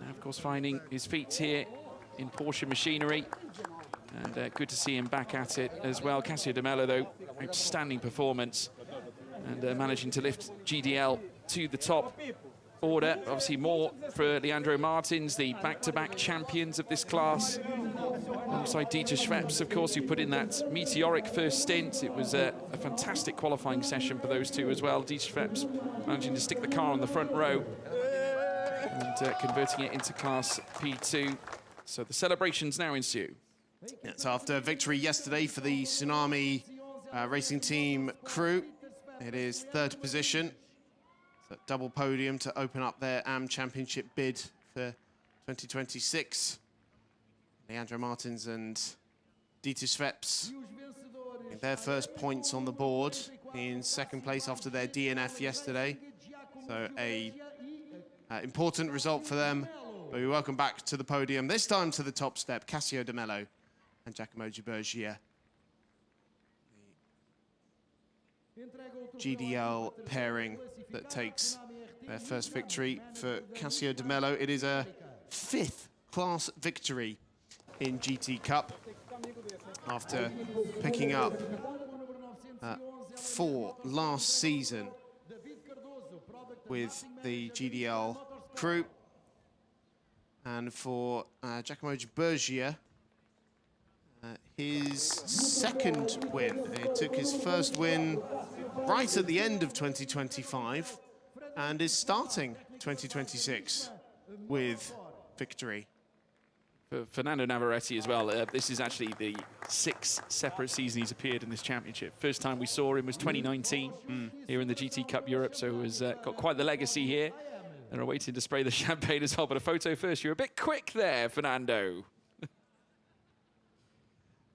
Now, of course, finding his feet here in Porsche machinery. And good to see him back at it as well. Casio de Mello, though, outstanding performance. And managing to lift GDL to the top order. Obviously more for Leandro Martins, the back-to-back champions of this class. Alongside Dieter Schweppes, of course, who put in that meteoric first stint. It was a fantastic qualifying session for those two as well. Dieter Schweppes managing to stick the car on the front row and converting it into Class P2. So the celebrations now ensue. It's after victory yesterday for the Tsunami Racing Team crew. It is 3rd position. So double podium to open up their AM Championship bid for 2026. Leandro Martins and Dieter Schweppes their first points on the board in 2nd place after their DNF yesterday. So a important result for them. But we welcome back to the podium, this time to the top step, Casio de Mello and Giacomo Bergia. GDL pairing that takes their first victory for Casio de Mello. It is a 5th class victory in GT Cup after picking up 4 last season with the GDL crew. And for Giacomo Bergia, his 2nd win. He took his first win right at the end of 2025 and is starting 2026 with victory. For Fernando Navarrete as well, this is actually the 6th separate season he's appeared in this championship. First time we saw him was 2019 here in the GT Cup Europe, so he's got quite the legacy here. They're waiting to spray the champagne as well, but a photo first. You're a bit quick there, Fernando.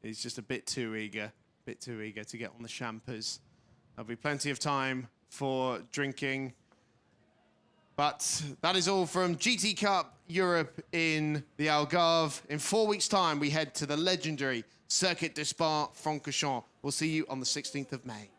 He's just a bit too eager to get on the champers. There'll be plenty of time for drinking. But that is all from GT Cup Europe in the Algarve. In 4 weeks' time, we head to the legendary Circuit de Spa-Francorchamps. We'll see you on the 16th of May.